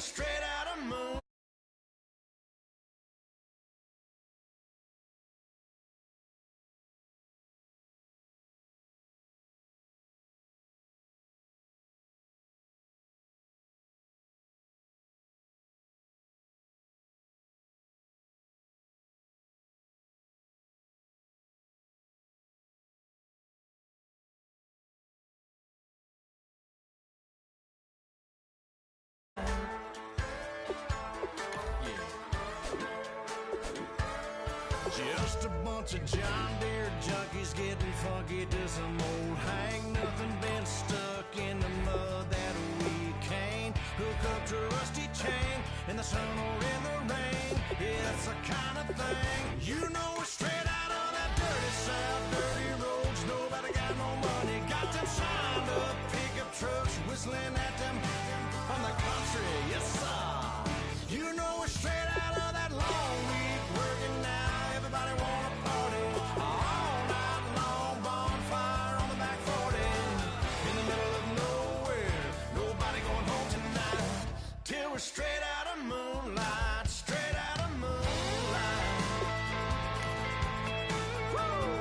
straight out of moon. Just a bunch of John Deere junkies getting funky to some old hang. Nothing been stuck in the mud that we can't hook up to a rusty chain in the sun or in the rain. It's the kind of thing, you know, we're straight out of that dirty south, dirty roads. Nobody got no money, got them signed up pickup trucks whistling at them from the country. Yes, sir. You know, we're straight out of that long week working now. Everybody wanna party all night long, bonfire on the back 40 in the middle of nowhere. Nobody going home tonight till we're straight out of moonlight, straight out of moonlight. Woo!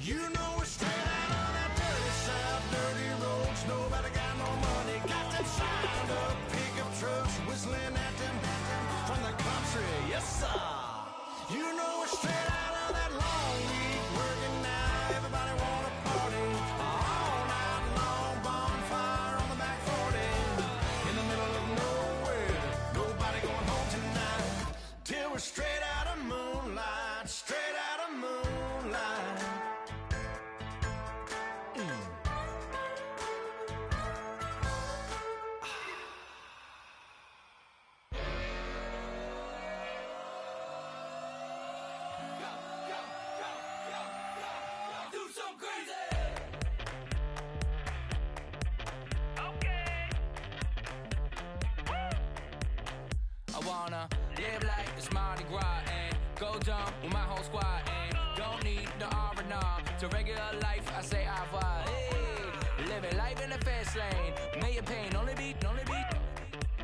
You know we're straight out of that dirty south, dirty roads. Nobody got no money, got them signed up pickup trucks whistling at them from the country. Yes, sir. You know we're straight out of that long week working now. Everybody wanna party all night long, bonfire on the back 40 in the middle of nowhere. Nobody going home tonight till we're straight out of moonlight, straight out of moonlight. Live like it's Mardi Gras and go dumb with my whole squad and don't need the R&R to regular life. I say au revoir. Hey, living life in the fast lane. May your pain only beat.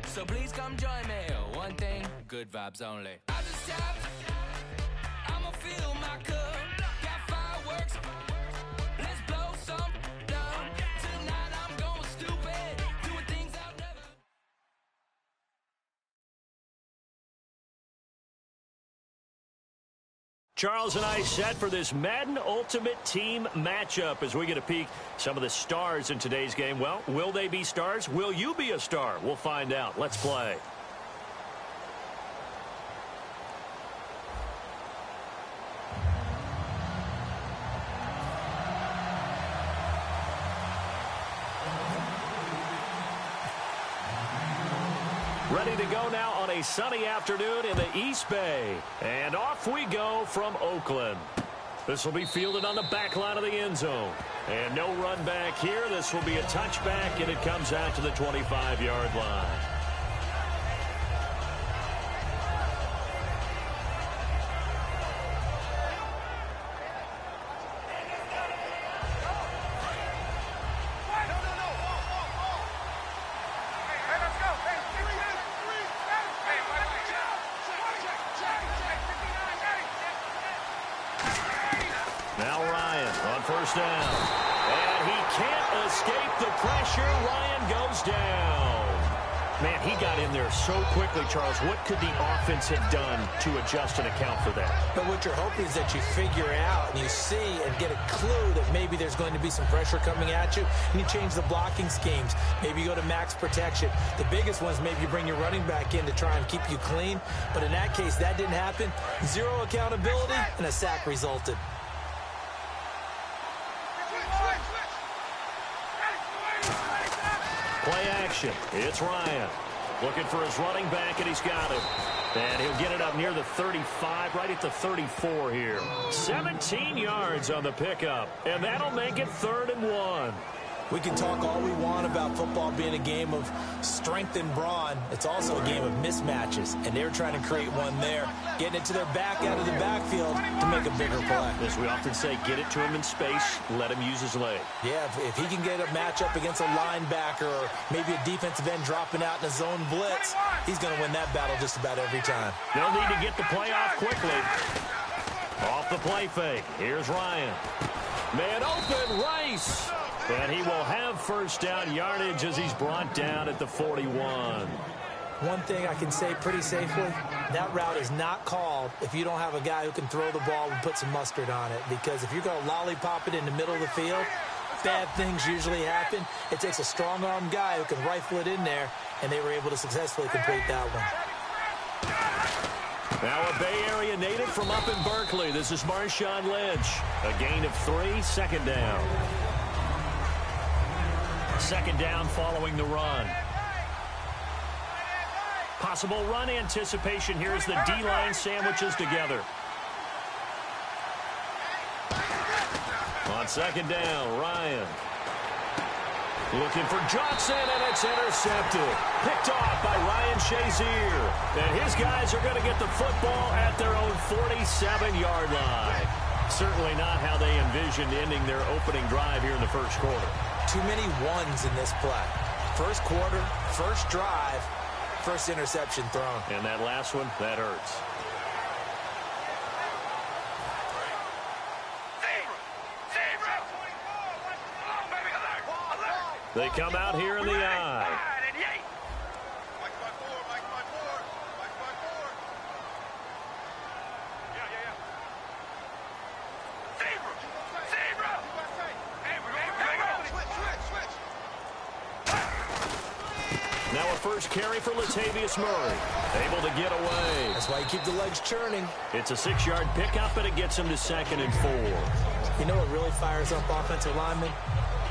So please come join me. One thing, good vibes only. I just tapped. I'ma fill my cup. Got fireworks. Let's blow some down. Tonight I'm going stupid. Doing things I've never. Charles and I set for this Madden Ultimate Team matchup as we get a peek some of the stars in today's game. Well, will they be stars? Will you be a star? We'll find out. Let's play. Ready to go now on a sunny afternoon in the East Bay. And off we go from Oakland. This will be fielded on the back line of the end zone. And no run back here. This will be a touchback, and it comes out to the 25-yard line. Now Ryan on first down. And he can't escape the pressure. Ryan goes down. Man, he got in there so quickly, Charles. What could the offense have done to adjust and account for that? But what you're hoping is that you figure out and you see and get a clue that maybe there's going to be some pressure coming at you, and you change the blocking schemes. Maybe you go to max protection. The biggest one is maybe you bring your running back in to try and keep you clean. But in that case, that didn't happen. Zero accountability, and a sack resulted. Play action. It's Ryan. Looking for his running back, and he's got him. And he'll get it up near the 35, right at the 34 here. 17 yards on the pickup, and that'll make it 3rd and 1. We can talk all we want about football being a game of strength and brawn. It's also a game of mismatches, and they're trying to create one there, getting it to their back out of the backfield to make a bigger play. As we often say, get it to him in space, let him use his leg. Yeah, if he can get a matchup against a linebacker or maybe a defensive end dropping out in a zone blitz, he's going to win that battle just about every time. They'll need to get the play off quickly. Off the play fake. Here's Ryan. Man open, Rice. And he will have first down yardage as he's brought down at the 41. One thing I can say pretty safely, that route is not called if you don't have a guy who can throw the ball and put some mustard on it. Because if you're going to lollipop it in the middle of the field, bad things usually happen. It takes a strong-arm guy who can rifle it in there, and they were able to successfully complete that one. Now a Bay Area native from up in Berkeley. This is Marshawn Lynch. A gain of 3, 2nd down. 2nd down following the run. Possible run anticipation here as the D-line sandwiches together. On 2nd down, Ryan. Looking for Johnson, and it's intercepted. Picked off by Ryan Shazier. And his guys are going to get the football at their own 47-yard line. Certainly not how they envisioned ending their opening drive here in the first quarter. Too many ones in this play. First quarter, first drive, first interception thrown. And that last one, that hurts. They come out here in the I. Now a first carry for Latavius Murray. Able to get away. That's why you keep the legs churning. It's a 6-yard pickup, and it gets him to 2nd and 4. You know what really fires up offensive linemen?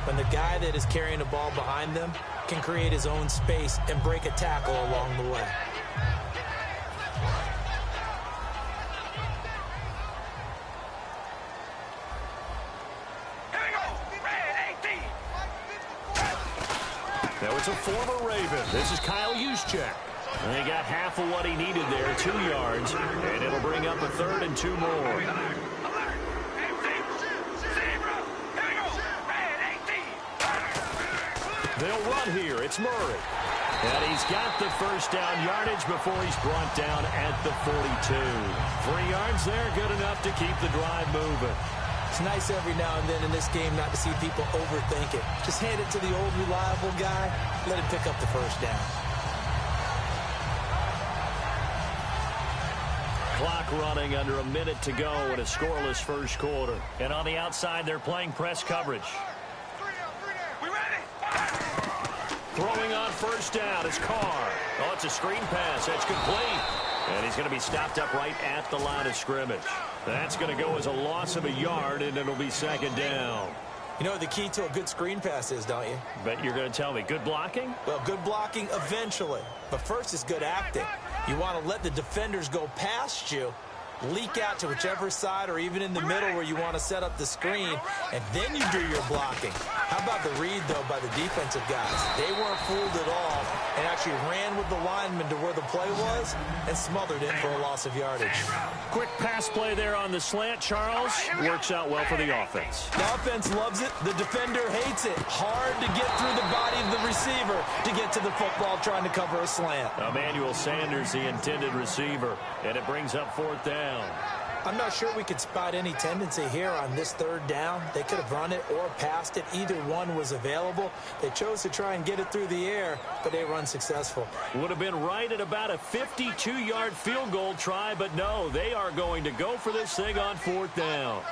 When the guy that is carrying the ball behind them can create his own space and break a tackle along the way. Now it's a former Raven. This is Kyle Juszczyk. And he got half of what he needed there, 2 yards, and it'll bring up a 3rd and 2 more. They'll run here. It's Murray. And he's got the first down yardage before he's brought down at the 42. 3 yards there, good enough to keep the drive moving. It's nice every now and then in this game not to see people overthink it. Just hand it to the old reliable guy. Let him pick up the first down. Clock running under a minute to go in a scoreless first quarter. And on the outside, they're playing press coverage. Throwing on first down is Carr. Oh, it's a screen pass. That's complete. And he's going to be stopped up right at the line of scrimmage. That's going to go as a loss of a yard, and it'll be 2nd down. You know what the key to a good screen pass is, don't you? Bet you're going to tell me. Good blocking? Well, good blocking eventually. But first is good acting. You want to let the defenders go past you, leak out to whichever side or even in the middle where you want to set up the screen, and then you do your blocking. How about the read, though, by the defensive guys? They weren't fooled at all and actually ran with the lineman to where the play was and smothered it for a loss of yardage. Quick pass play there on the slant, Charles. Works out well for the offense. The offense loves it. The defender hates it. Hard to get through the body of the receiver to get to the football trying to cover a slant. Emmanuel Sanders, the intended receiver, and it brings up 4th down. I'm not sure we could spot any tendency here on this third down. They could have run it or passed it. Either one was available. They chose to try and get it through the air, but they were unsuccessful. Would have been right at about a 52-yard field goal try, but no, they are going to go for this thing on fourth down.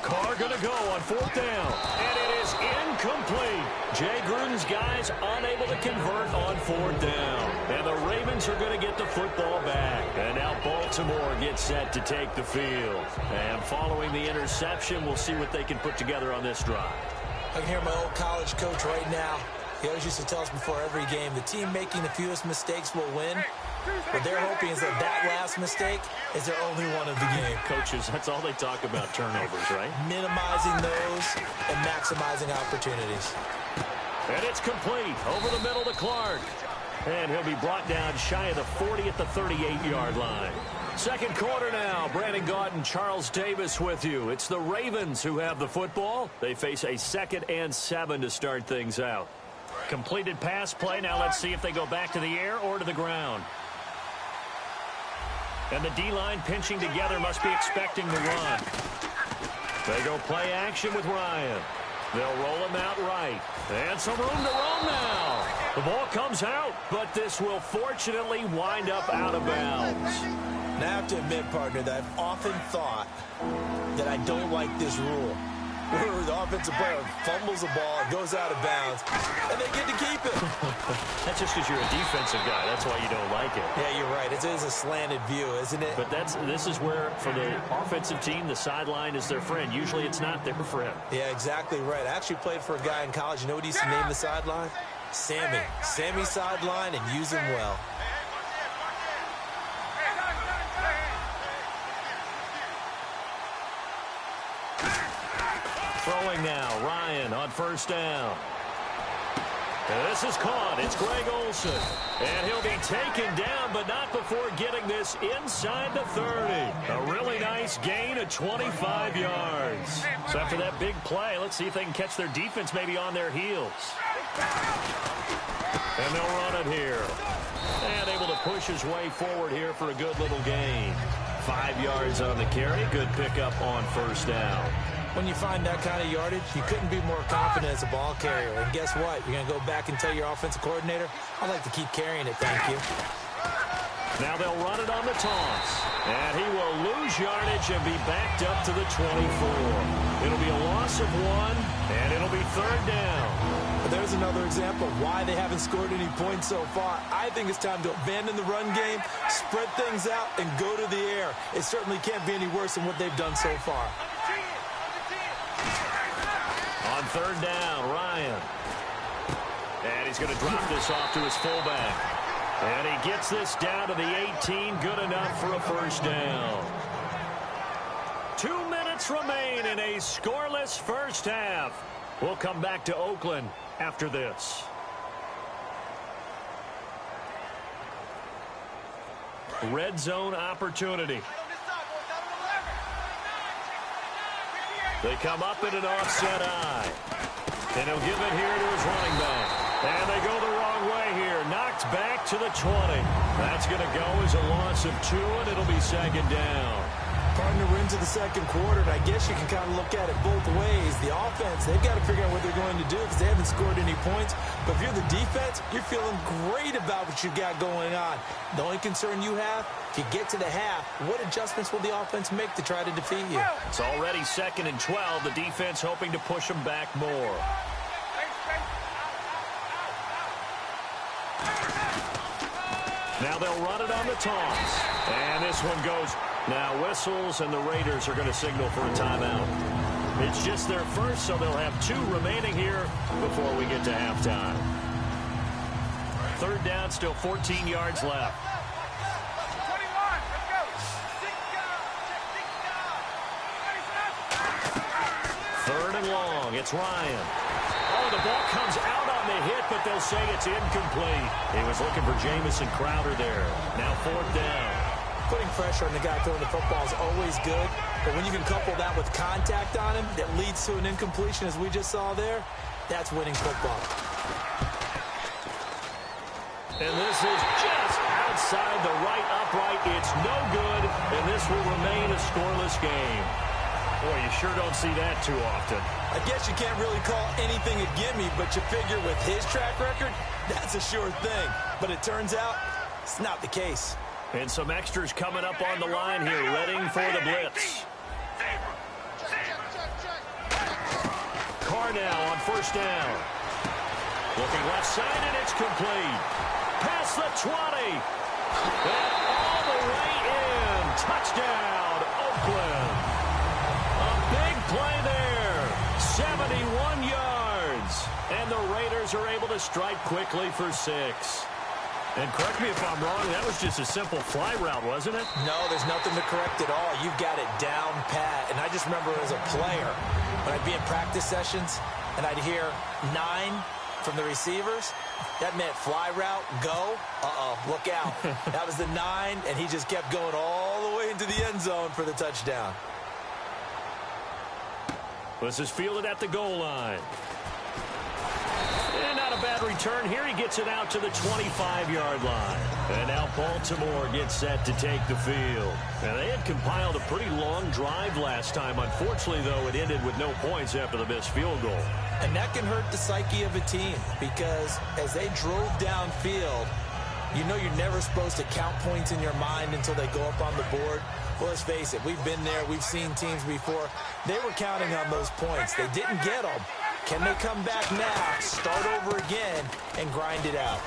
Carr going to go on fourth down, and it is incomplete. Jay Gruden's guys unable to convert on fourth down, and the Ravens are going to get the football back. And now Baltimore gets set to take the field. And following the interception, we'll see what they can put together on this drive. I can hear my old college coach right now. He always used to tell us before every game, the team making the fewest mistakes will win. What they're hoping is that last mistake is their only one of the game. Coaches, that's all they talk about, turnovers, right? Minimizing those and maximizing opportunities. And it's complete over the middle to Clark. And he'll be brought down shy of the 40 at the 38-yard line. Second quarter now. Brandon Gaudin, Charles Davis with you. It's the Ravens who have the football. They face a 2nd and 7 to start things out. Completed pass play. Now let's see if they go back to the air or to the ground. And the D-line pinching together, must be expecting the run. They go play action with Ryan. They'll roll him out right. And some room to roam now. The ball comes out, but this will fortunately wind up out of bounds. And I have to admit, partner, that I've often thought that I don't like this rule. Where the offensive player fumbles the ball, it goes out of bounds, and they get to keep it. That's just because you're a defensive guy. That's why you don't like it. Yeah, you're right. It is a slanted view, isn't it? But this is where, for the offensive team, the sideline is their friend. Usually it's not their friend. Yeah, exactly right. I actually played for a guy in college. You know what he used to name the sideline? Sammy. Sammy sideline, and use him well. Throwing now, Ryan on first down. And this is caught. It's Greg Olsen. And he'll be taken down, but not before getting this inside the 30. A really nice gain of 25 yards. So after that big play, let's see if they can catch their defense maybe on their heels. And they'll run it here. And able to push his way forward here for a good little gain. 5 yards on the carry. Good pickup on first down. When you find that kind of yardage, you couldn't be more confident as a ball carrier. And guess what? You're going to go back and tell your offensive coordinator, I'd like to keep carrying it, thank you. Now they'll run it on the toss. And he will lose yardage and be backed up to the 24. It'll be a loss of 1, and it'll be third down. But there's another example of why they haven't scored any points so far. I think it's time to abandon the run game, spread things out, and go to the air. It certainly can't be any worse than what they've done so far. On third down, Ryan. And he's going to drop this off to his fullback. And he gets this down to the 18. Good enough for a first down. 2 minutes remain in a scoreless first half. We'll come back to Oakland after this. Red zone opportunity. They come up in an offset eye. And he'll give it here to his running back. And they go the wrong way here. Knocked back to the 20. That's going to go as a loss of 2, and it'll be second down. Partner, we're into the second quarter, and I guess you can kind of look at it both ways. The offense, they've got to figure out what they're going to do because they haven't scored any points. But if you're the defense, you're feeling great about what you got going on. The only concern you have, if you get to the half, what adjustments will the offense make to try to defeat you? It's already 2nd and 12. The defense hoping to push them back more. Now they'll run it on the toss. And this one goes. Now whistles, and the Raiders are going to signal for a timeout. It's just their first, so they'll have 2 remaining here before we get to halftime. Third down, still 14 yards left. 21, let's go. Third and long, it's Ryan. Oh, the ball comes out on the hit, but they'll say it's incomplete. He was looking for Jamison Crowder there. Now fourth down. Putting pressure on the guy throwing the football is always good, but when you can couple that with contact on him that leads to an incompletion, as we just saw there, that's winning football. And this is just outside the right upright. It's no good, and this will remain a scoreless game. Boy, you sure don't see that too often. I guess you can't really call anything a gimme, but you figure with his track record, that's a sure thing. But it turns out it's not the case. And some extras coming up on the line here, readying for the blitz. Carr now on first down. Looking left side, and it's complete. Past the 20. And all the way in. Touchdown, Oakland. A big play there. 71 yards. And the Raiders are able to strike quickly for 6. And correct me if I'm wrong, that was just a simple fly route, wasn't it? No, there's nothing to correct at all. You've got it down pat. And I just remember as a player, when I'd be in practice sessions, and I'd hear 9 from the receivers, that meant fly route, go, look out. That was the 9, and he just kept going all the way into the end zone for the touchdown. This is fielded at the goal line. And not a bad return here. He gets it out to the 25-yard line. And now Baltimore gets set to take the field. And they had compiled a pretty long drive last time. Unfortunately, though, it ended with no points after the missed field goal. And that can hurt the psyche of a team because as they drove downfield, you know you're never supposed to count points in your mind until they go up on the board. Well, let's face it, we've been there. We've seen teams before. They were counting on those points. They didn't get them. Can they come back now, start over again, and grind it out?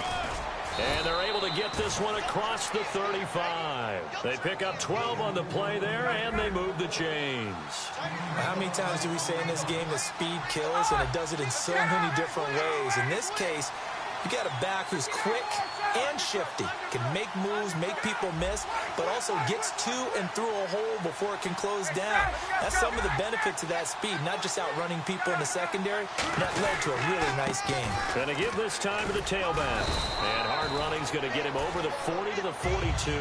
And they're able to get this one across the 35. They pick up 12 on the play there, and they move the chains. How many times do we say in this game that speed kills, and it does it in so many different ways? In this case, you got a back who's quick and shifty, can make moves, make people miss, but also gets to and through a hole before it can close down. That's some of the benefits of that speed, not just outrunning people in the secondary. That led to a really nice game. Going to give this time to the tailback. And hard running's going to get him over the 40 to the 42.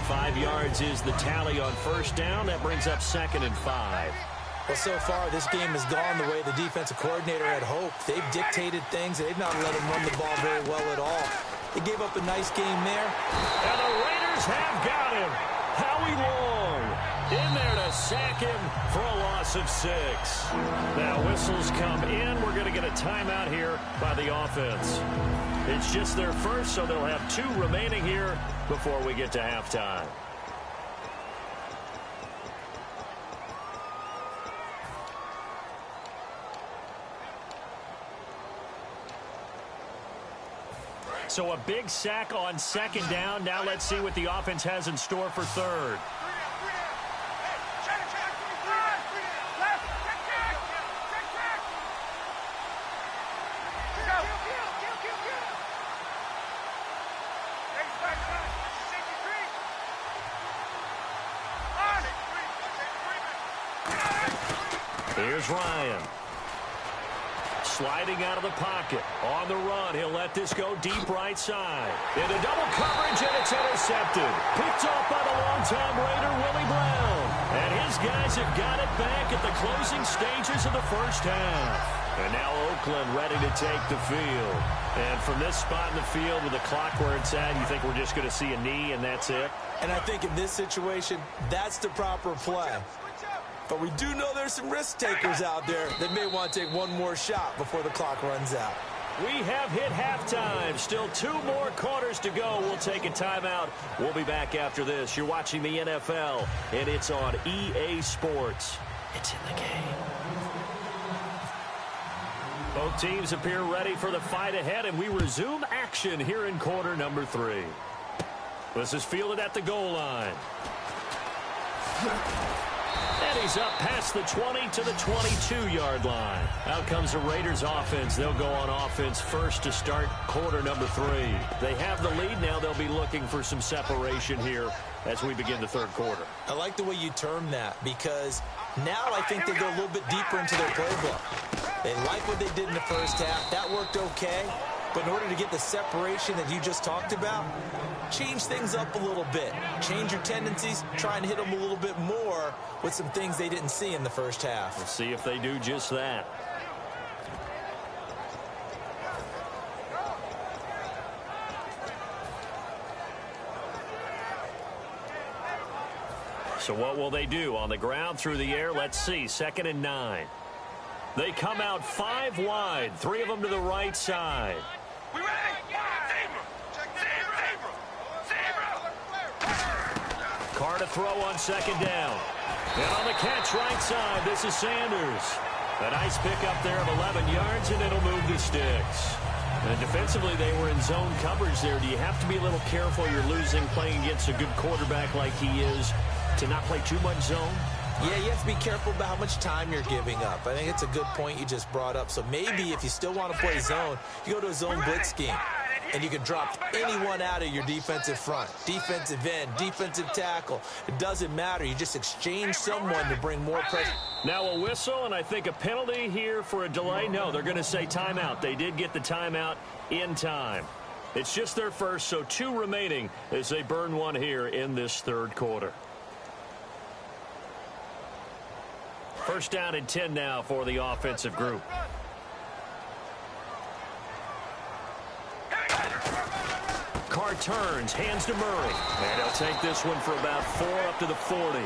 5 yards is the tally on first down. That brings up 2nd and 5. Well, so far, this game has gone the way the defensive coordinator had hoped. They've dictated things. They've not let him run the ball very well at all. They gave up a nice game there. And the Raiders have got him. Howie Long in there to sack him for a loss of 6. Now, whistles come in. We're going to get a timeout here by the offense. It's just their first, so they'll have 2 remaining here before we get to halftime. So a big sack on 2nd down. Now let's see what the offense has in store for 3rd. Here's Ryan. Sliding out of the pocket. On the run, he'll let this go deep right side. Into double coverage, and it's intercepted. Picked off by the longtime Raider, Willie Brown. And his guys have got it back at the closing stages of the first half. And now Oakland ready to take the field. And from this spot in the field with the clock where it's at, you think we're just going to see a knee and that's it? And I think in this situation, that's the proper play. But we do know there's some risk takers out there that may want to take one more shot before the clock runs out. We have hit halftime. Still 2 more quarters to go. We'll take a timeout. We'll be back after this. You're watching the NFL, and it's on EA Sports. It's in the game. Both teams appear ready for the fight ahead, and we resume action here in quarter number 3. This is fielded at the goal line. And he's up past the 20 to the 22-yard line. Out comes the Raiders offense. They'll go on offense first to start quarter number 3. They have the lead now. They'll be looking for some separation here as we begin the 3rd quarter. I like the way you term that because now I think they go a little bit deeper into their playbook. They like what they did in the first half. That worked okay. But in order to get the separation that you just talked about, change things up a little bit. Change your tendencies. Try and hit them a little bit more with some things they didn't see in the first half. We'll see if they do just that. So what will they do? On the ground, through the air, let's see. 2nd and 9. They come out 5 wide. 3 of them to the right side. We ready? Carr to throw on 2nd down. And on the catch right side, this is Sanders. A nice pickup there of 11 yards, and it'll move the sticks. And defensively, they were in zone coverage there. Do you have to be a little careful? You're losing playing against a good quarterback like he is to not play too much zone? Yeah, you have to be careful about how much time you're giving up. I think it's a good point you just brought up. So maybe if you still want to play zone, you go to a zone blitz scheme. And you can drop anyone out of your defensive front. Defensive end, defensive tackle. It doesn't matter. You just exchange someone to bring more pressure. Now a whistle, and I think a penalty here for a delay. No, they're going to say timeout. They did get the timeout in time. It's just their first, so 2 remaining as they burn one here in this 3rd quarter. First down and 10 now for the offensive group. Carr turns, hands to Murray. And he'll take this one for about 4 up to the 40.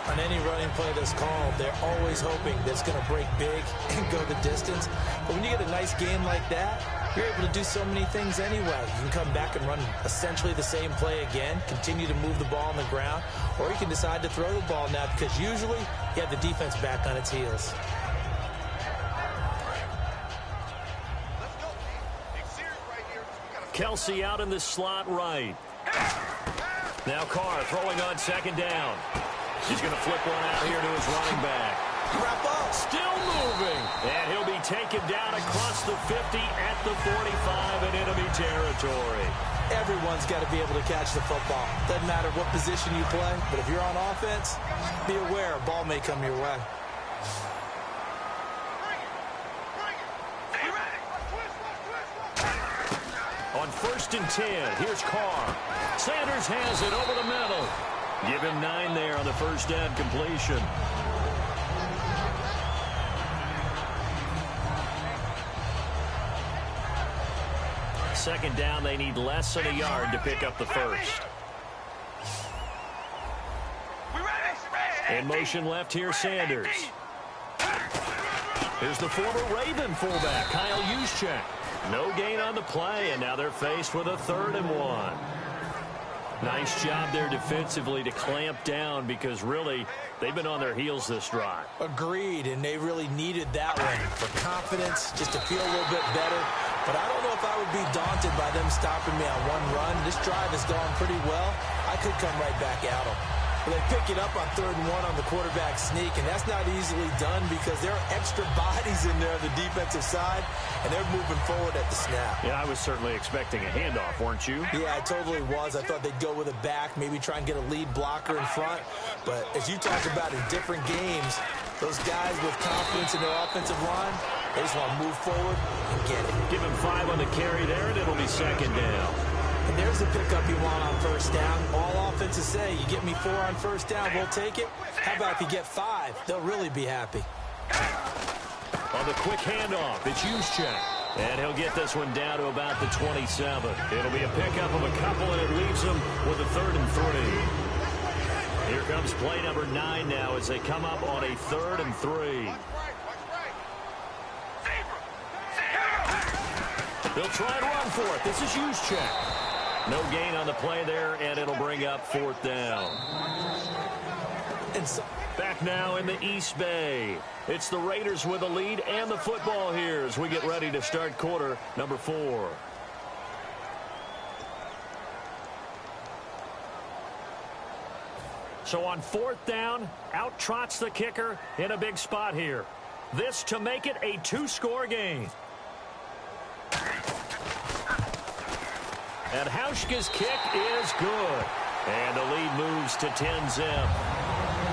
On any running play that's called, they're always hoping that it's going to break big and go the distance. But when you get a nice game like that, you're able to do so many things anyway. You can come back and run essentially the same play again, continue to move the ball on the ground, or you can decide to throw the ball now because usually you have the defense back on its heels. Kelsey out in the slot right. Now Carr throwing on 2nd down. He's going to flip one out here to his running back. Wrap up. Still moving. And he'll be taken down across the 50 at the 45 in enemy territory. Everyone's got to be able to catch the football. Doesn't matter what position you play, but if you're on offense, be aware a ball may come your way. On 1st and 10, here's Carr. Sanders has it over the middle. Give him 9 there on the first down completion. Second down, they need less than a yard to pick up the first. In motion left here, Sanders. Here's the former Raven fullback, Kyle Juszczyk. No gain on the play, and now they're faced with a 3rd and 1. Nice job there defensively to clamp down because really they've been on their heels this drive. Agreed, and they really needed that one for confidence, just to feel a little bit better. But I don't know if I would be daunted by them stopping me on one run. This drive has gone pretty well. I could come right back at them. But they pick it up on 3rd and 1 on the quarterback sneak, and that's not easily done because there are extra bodies in there on the defensive side, and they're moving forward at the snap. Yeah, I was certainly expecting a handoff, weren't you? Yeah, I totally was. I thought they'd go with a back, maybe try and get a lead blocker in front. But as you talked about in different games, those guys with confidence in their offensive line, they just want to move forward and get it. Give him 5 on the carry there, and it'll be 2nd down. And there's the pickup you want on 1st down. All offenses say, you get me 4 on 1st down, we'll take it. How about if you get 5? They'll really be happy. On the quick handoff, it's Juszczyk. And he'll get this one down to about the 27. It'll be a pickup of a couple, and it leaves them with a 3rd and 3. Here comes play number 9 now as they come up on a 3rd and 3. They'll try and run for it. This is Juszczyk. No gain on the play there, and it'll bring up 4th down. Back now in the East Bay. It's the Raiders with the lead and the football here as we get ready to start quarter number 4. So on 4th down, out trots the kicker in a big spot here. This to make it a 2-score game. And Hauschka's kick is good. And the lead moves to 10-zip.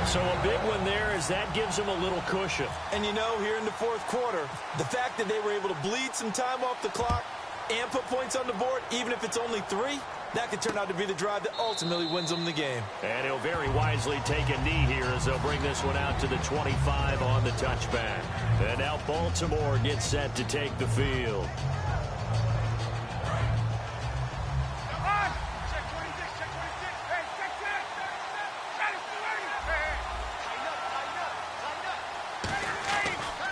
So a big one there as that gives them a little cushion. And you know, here in the 4th quarter, the fact that they were able to bleed some time off the clock and put points on the board, even if it's only 3, that could turn out to be the drive that ultimately wins them the game. And he'll very wisely take a knee here as they'll bring this one out to the 25 on the touchback. And now Baltimore gets set to take the field.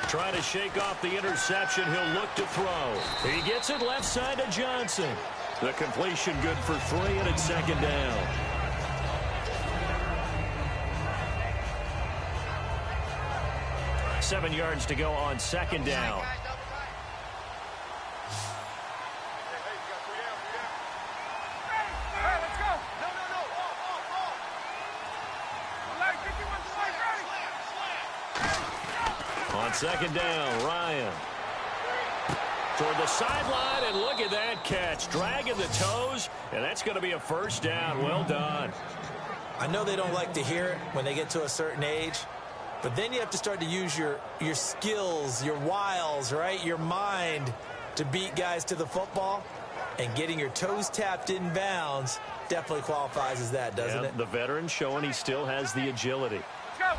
Trying to shake off the interception. He'll look to throw. He gets it left side to Johnson. The completion good for 3, and it's second down. Seven yards to go on second down. On second down, Ryan. Toward the sideline, and look at that catch. Dragging the toes, and that's going to be a first down. Well done. I know they don't like to hear it when they get to a certain age, but then you have to start to use your skills, your wiles, right? Your mind to beat guys to the football. And getting your toes tapped in bounds definitely qualifies as that, doesn't it? The veteran showing he still has the agility. Let's go.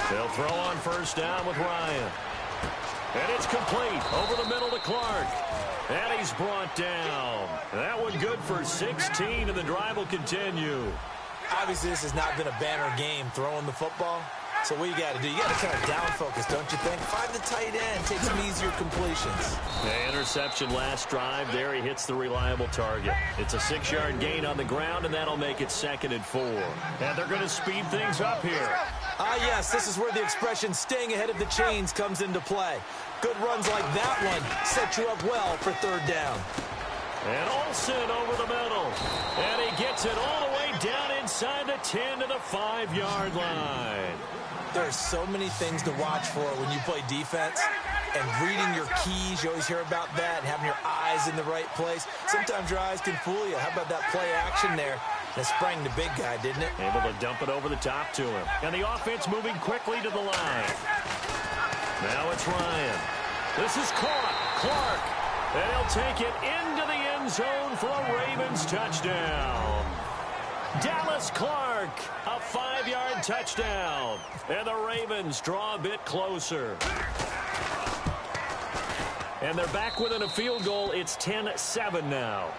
They'll throw on first down with Ryan. And it's complete. Over the middle to Clark. And he's brought down. That one good for 16, and the drive will continue. Obviously, this has not been a banner game throwing the football. So what you got to do, you got to kind of down focus, don't you think? Find the tight end, take some easier completions. The interception last drive. There he hits the reliable target. It's a 6-yard gain on the ground, and that'll make it 2nd and 4. And they're going to speed things up here. Yes, this is where the expression staying ahead of the chains comes into play. Good runs like that one set you up well for 3rd down. And Olsen over the middle. And he gets it all the way down inside the 10 to the 5-yard line. There's so many things to watch for when you play defense. And reading your keys, you always hear about that, and having your eyes in the right place. Sometimes your eyes can fool you. How about that play action there? That sprang the big guy, didn't it? Able to dump it over the top to him. And the offense moving quickly to the line. Now it's Ryan. This is caught. Clark. And he'll take it into the end zone for a Ravens touchdown. Dallas Clark, a 5-yard touchdown. And the Ravens draw a bit closer. And they're back within a field goal. It's 10-7 now.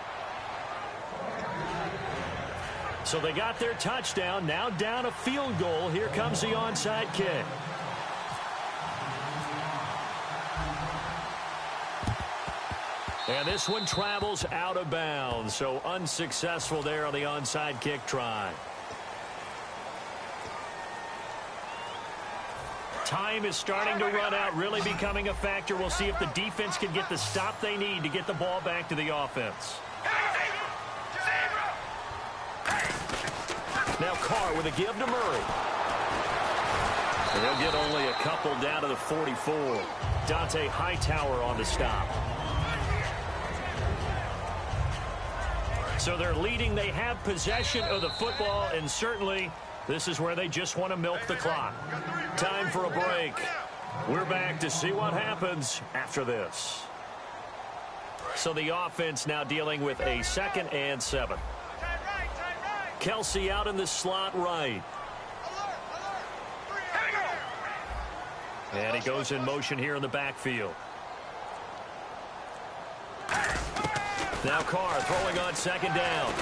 So they got their touchdown. Now down a field goal. Here comes the onside kick. And this one travels out of bounds. So unsuccessful there on the onside kick try. Time is starting to run out, really becoming a factor. We'll see if the defense can get the stop they need to get the ball back to the offense. Now Carr with a give to Murray. And he'll get only a couple down to the 44. Dante Hightower on the stop. So they're leading. They have possession of the football, and certainly this is where they just want to milk the clock. Time for a break. We're back to see what happens after this. So the offense now dealing with a 2nd and 7. Kelsey out in the slot right. And he goes in motion here in the backfield. Now Carr throwing on 2nd down.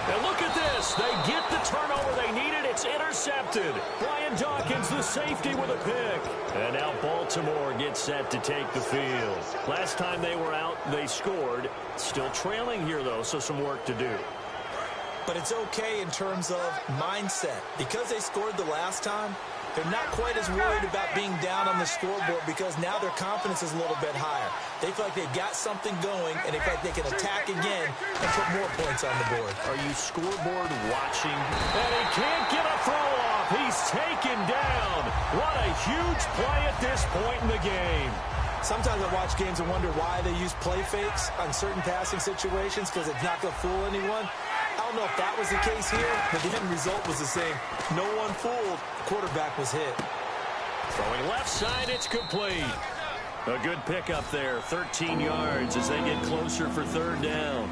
And look at this. They get the turnover they needed. It's intercepted. Brian Dawkins, the safety, with a pick. And now Baltimore gets set to take the field. Last time they were out, they scored. Still trailing here, though, so some work to do. But it's okay in terms of mindset. Because they scored the last time, they're not quite as worried about being down on the scoreboard because now their confidence is a little bit higher. They feel like they've got something going, and they feel like they can attack again and put more points on the board. Are you scoreboard watching? And he can't get a throw off. He's taken down. What a huge play at this point in the game. Sometimes I watch games and wonder why they use play fakes on certain passing situations because it's not going to fool anyone. I don't know if that was the case here, but the end result was the same. No one fooled. The quarterback was hit. Throwing left side, it's complete. A good pickup there, 13 yards as they get closer for 3rd down.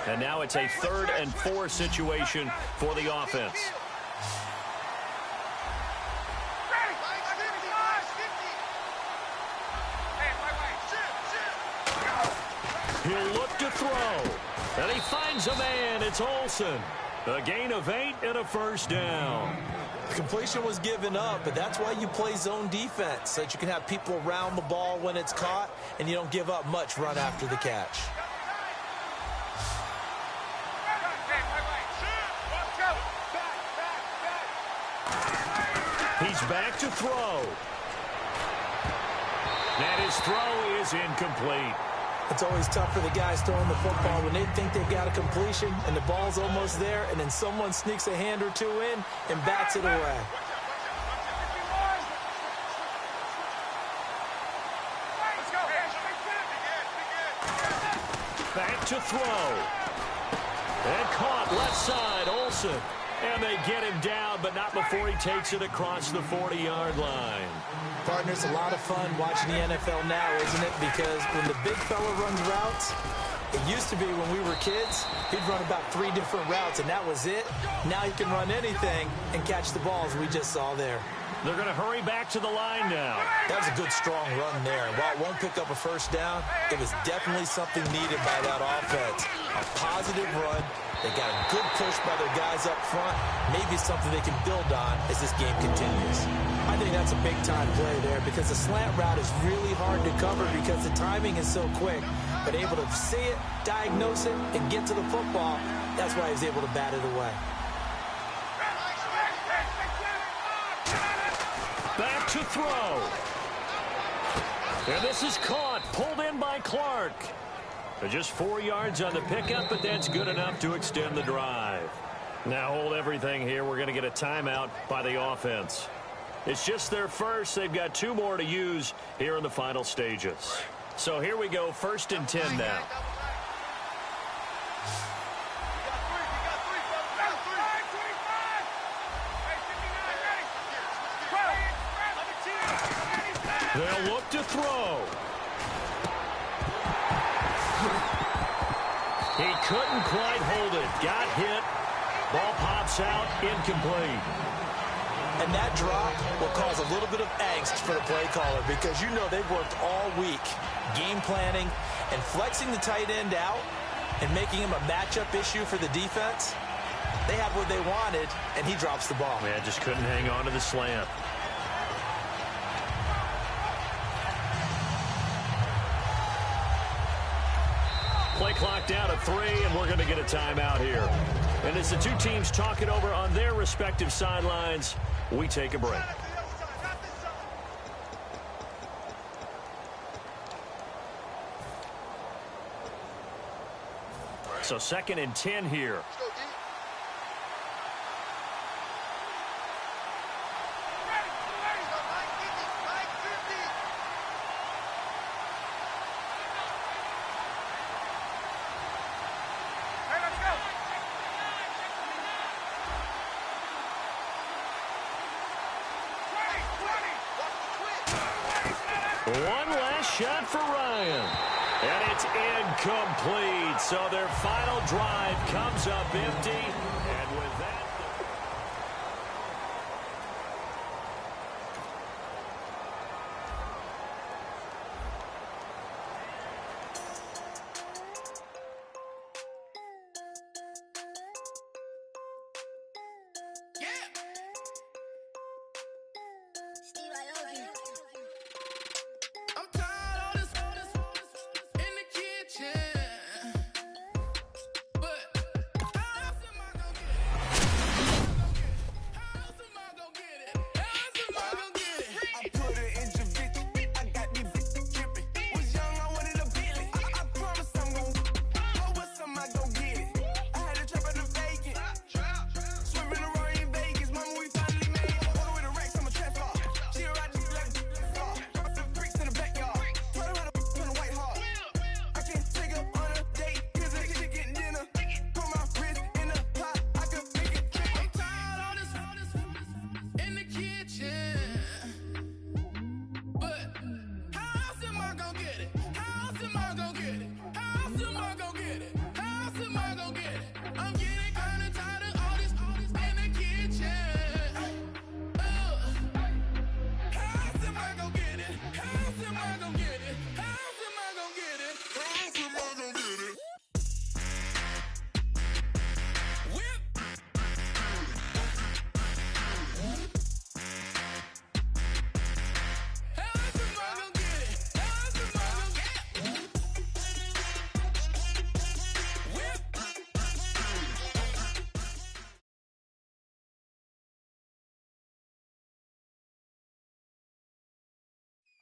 And now it's a 3rd and 4 situation for the offense. He'll look to throw. And he finds a man. It's Olsen. A gain of 8 and a first down. The completion was given up, but that's why you play zone defense, so that you can have people around the ball when it's caught, and you don't give up much run after the catch. He's back to throw. And his throw is incomplete. It's always tough for the guys throwing the football when they think they've got a completion and the ball's almost there, and then someone sneaks a hand or two in and bats it away. Back to throw. And caught left side, Olsen. And they get him down, but not before he takes it across the 40-yard line. Partner, it's a lot of fun watching the NFL now, isn't it? Because when the big fella runs routes, it used to be when we were kids, he'd run about 3 different routes, and that was it. Now he can run anything and catch the balls we just saw there. They're going to hurry back to the line now. That was a good, strong run there. While it won't pick up a first down, it was definitely something needed by that offense. A positive run. They got a good push by their guys up front. Maybe something they can build on as this game continues. I think that's a big-time play there because the slant route is really hard to cover because the timing is so quick. But able to see it, diagnose it, and get to the football, that's why he was able to bat it away. Back to throw. And this is caught, pulled in by Clark. Just 4 yards on the pickup, but that's good enough to extend the drive. Now hold everything here. We're going to get a timeout by the offense. It's just their first. They've got 2 more to use here in the final stages. So here we go, 1st and 10 now. They'll look to throw. He couldn't quite hold it. Got hit. Ball pops out. Incomplete. And that drop will cause a little bit of angst for the play caller because you know they've worked all week game planning and flexing the tight end out and making him a matchup issue for the defense. They had what they wanted, and he drops the ball. Yeah, just couldn't hang on to the slant. Play clock down to 3, and we're going to get a timeout here. And as the 2 teams talk it over on their respective sidelines, we take a break. So 2nd and 10 here. One last shot for Ryan. And it's incomplete. So their final drive comes up empty. And with that...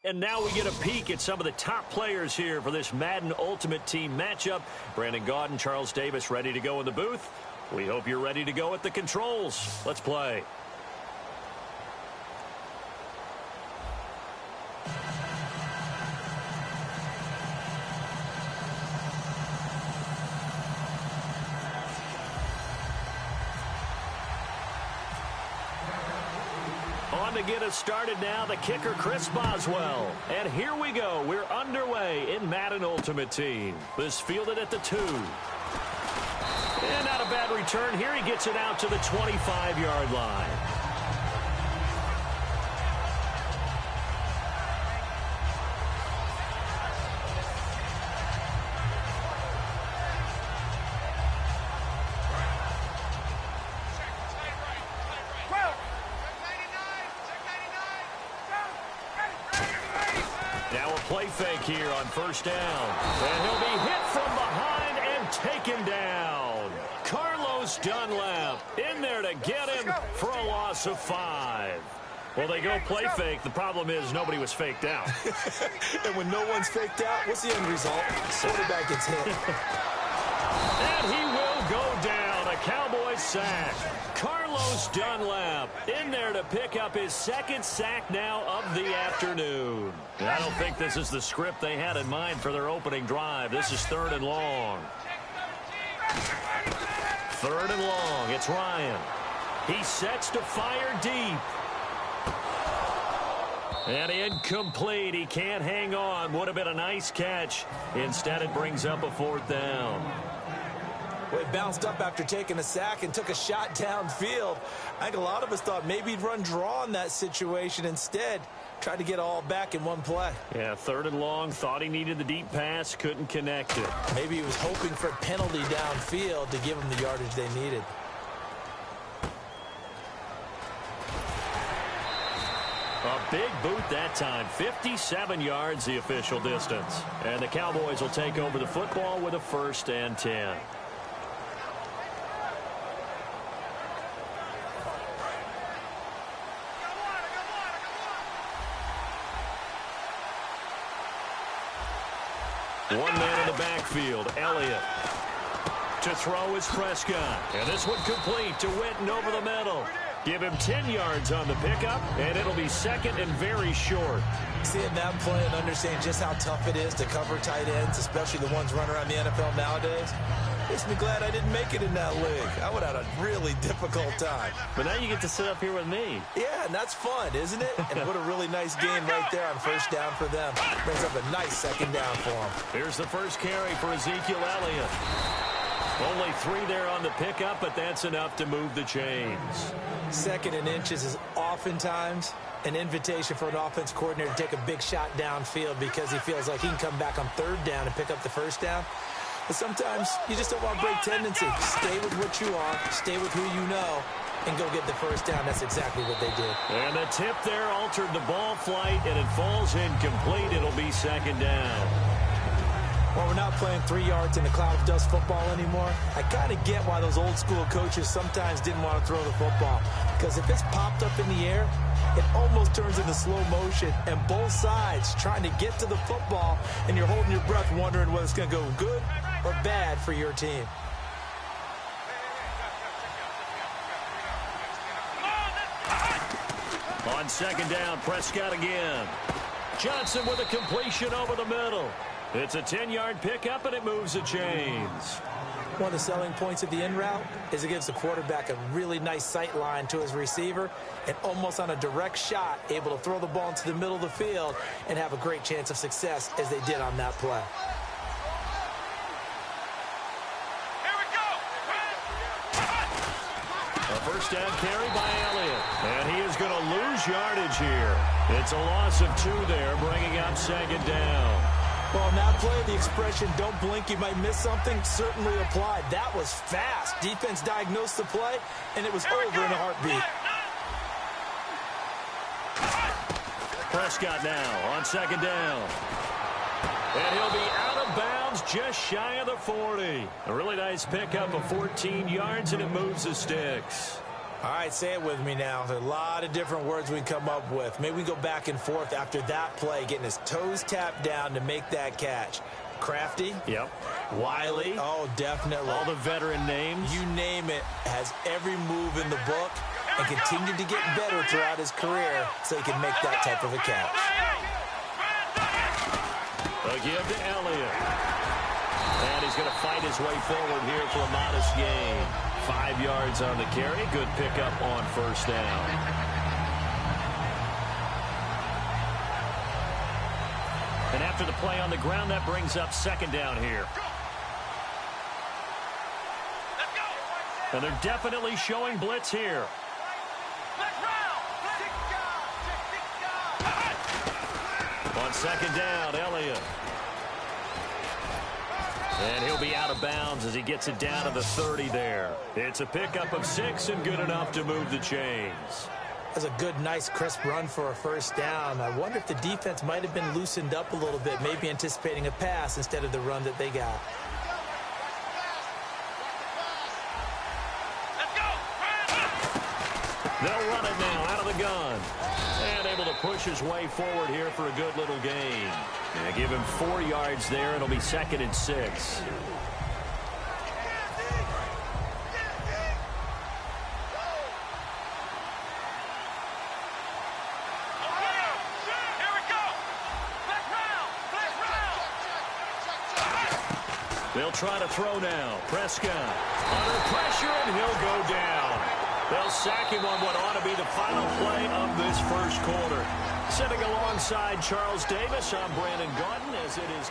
And now we get a peek at some of the top players here for this Madden Ultimate Team matchup. Brandon Gaudin, Charles Davis ready to go in the booth. We hope you're ready to go at the controls. Let's play. On to get us started now, the kicker, Chris Boswell. And here we go. We're underway in Madden Ultimate Team. This fielded at the 2. And not a bad return here. He gets it out to the 25-yard line. Play fake here on first down. And he'll be hit from behind and taken down. Carlos Dunlap in there to get him for a loss of 5. Well, they go play fake. The problem is nobody was faked out. And when no one's faked out, what's the end result? Quarterback gets hit. And he will go down. A Cowboys sack. Carlos Dunlap in there to pick up his second sack now of the afternoon. I don't think this is the script they had in mind for their opening drive. This is 3rd and long. 3rd and long. It's Ryan. He sets to fire deep. And incomplete. He can't hang on. Would have been a nice catch. Instead, it brings up a 4th down. Well, he bounced up after taking a sack and took a shot downfield. I think a lot of us thought maybe he'd run draw in that situation. Instead, tried to get all back in one play. Yeah, 3rd and long. Thought he needed the deep pass. Couldn't connect it. Maybe he was hoping for a penalty downfield to give him the yardage they needed. A big boot that time. 57 yards the official distance. And the Cowboys will take over the football with a 1st and 10. One man in the backfield, Elliott. To throw is Prescott. And this one complete to Witten over the middle. Give him 10 yards on the pickup, and it'll be 2nd and very short. Seeing that play and understanding just how tough it is to cover tight ends, especially the ones running around the NFL nowadays, makes me glad I didn't make it in that league. I would have had a really difficult time. But now you get to sit up here with me. Yeah, and that's fun, isn't it? And what a really nice game right there on 1st down for them. Brings up a nice 2nd down for them. Here's the first carry for Ezekiel Elliott. Only 3 there on the pickup, but that's enough to move the chains. 2nd and inches is oftentimes an invitation for an offense coordinator to take a big shot downfield because he feels like he can come back on 3rd down and pick up the 1st down. But sometimes you just don't want to break tendency. Stay with what you are, stay with who you know, and go get the 1st down. That's exactly what they did. And the tip there altered the ball flight, and it falls incomplete. It'll be 2nd down. Well, we're not playing 3 yards in a cloud of dust football anymore. I kind of get why those old school coaches sometimes didn't want to throw the football. Because if it's popped up in the air, it almost turns into slow motion. And both sides trying to get to the football, and you're holding your breath wondering whether it's going to go good or bad for your team. On 2nd down, Prescott again. Johnson with a completion over the middle. It's a 10-yard pickup, and it moves the chains. One of the selling points of the in route is it gives the quarterback a really nice sight line to his receiver and almost on a direct shot able to throw the ball into the middle of the field and have a great chance of success as they did on that play. Here we go. A 1st down carry by Elliott. And he is going to lose yardage here. It's a loss of 2 there, bringing up 2nd down. Well, in that play, the expression, don't blink, you might miss something, certainly applied. That was fast. Defense diagnosed the play, and it was over in a heartbeat. Prescott now on 2nd down. And he'll be out of bounds just shy of the 40. A really nice pickup of 14 yards, and it moves the sticks. All right, say it with me now. There's a lot of different words we can come up with. Maybe we go back and forth after that play, getting his toes tapped down to make that catch. Crafty. Yep. Wiley. Oh, definitely. All the veteran names. You name it. Has every move in the book and continued to get better throughout his career so he can make that type of a catch. A give to Elliott. And he's going to fight his way forward here for a modest gain. 5 yards on the carry. Good pickup on first down. And after the play on the ground, that brings up second down here. And they're definitely showing blitz here. On second down, Elliott. And he'll be out of bounds as he gets it down to the 30 there. It's a pickup of 6 and good enough to move the chains. That's a good, nice, crisp run for a first down. I wonder if the defense might have been loosened up a little bit, maybe anticipating a pass instead of the run that they got. They'll run it now out of the gun. And able to push his way forward here for a good little gain. And give him 4 yards there. It'll be 2nd and 6. They'll try to throw now. Prescott under pressure, and he'll go down. They'll sack him on what ought to be the final play of this first quarter. Sitting alongside Charles Davis, I'm Brandon Gaudin as it is.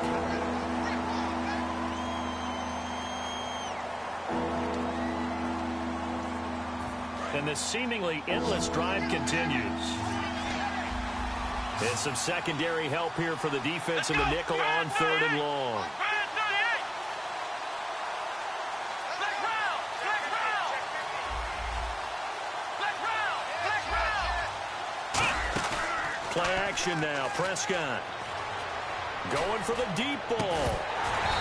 And this seemingly endless drive continues. And some secondary help here for the defense in the nickel on 3rd and long. Play action now. Prescott going for the deep ball.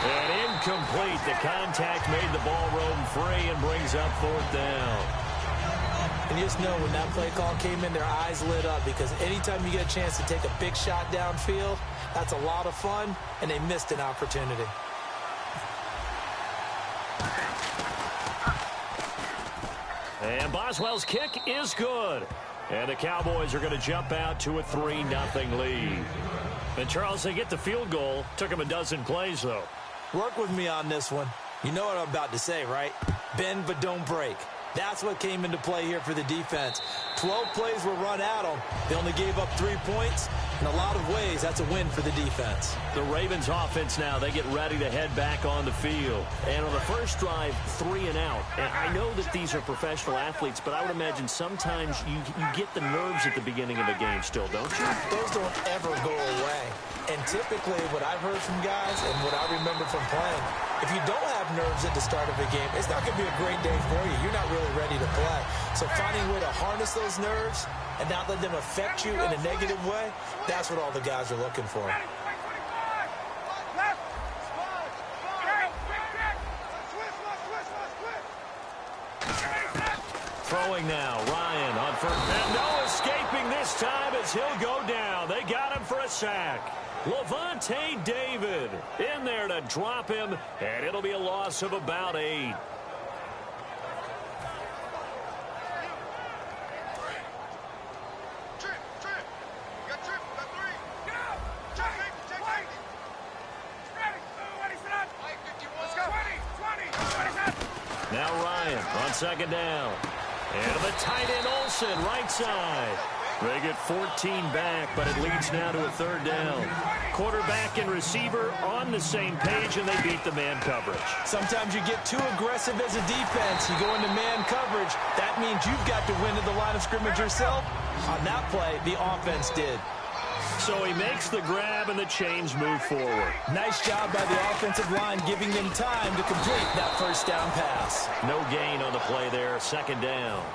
And incomplete. The contact made the ball roam free and brings up 4th down. And you just know when that play call came in, their eyes lit up because anytime you get a chance to take a big shot downfield, that's a lot of fun, and they missed an opportunity. And Boswell's kick is good. And the Cowboys are going to jump out to a 3-0 lead. And, Charles, they get the field goal. Took them a dozen plays, though. Work with me on this one. You know what I'm about to say, right? Bend but don't break. That's what came into play here for the defense. 12 plays were run at them. They only gave up 3 points. In a lot of ways, that's a win for the defense. The Ravens offense now, they get ready to head back on the field. And on the first drive, 3 and out. And I know that these are professional athletes, but I would imagine sometimes you get the nerves at the beginning of a game still, don't you? Those don't ever go away. And typically what I've heard from guys and what I remember from playing, if you don't have nerves at the start of a game, it's not going to be a great day for you. You're not really ready to play. So finding a way to harness those nerves and not let them affect you in a negative way, that's what all the guys are looking for. Throwing now, Ryan on first. And no escaping this time as he'll go down. They got him for a sack. Levante David in there to drop him, and it'll be a loss of about 8. Now Ryan on second down. And the tight end Olsen, right side. They get 14 back, but it leads now to a 3rd down. Quarterback and receiver on the same page, and they beat the man coverage. Sometimes you get too aggressive as a defense. You go into man coverage. That means you've got to win at the line of scrimmage yourself. On that play, the offense did. So he makes the grab, and the chains move forward. Nice job by the offensive line giving them time to complete that first down pass. No gain on the play there, 2nd down.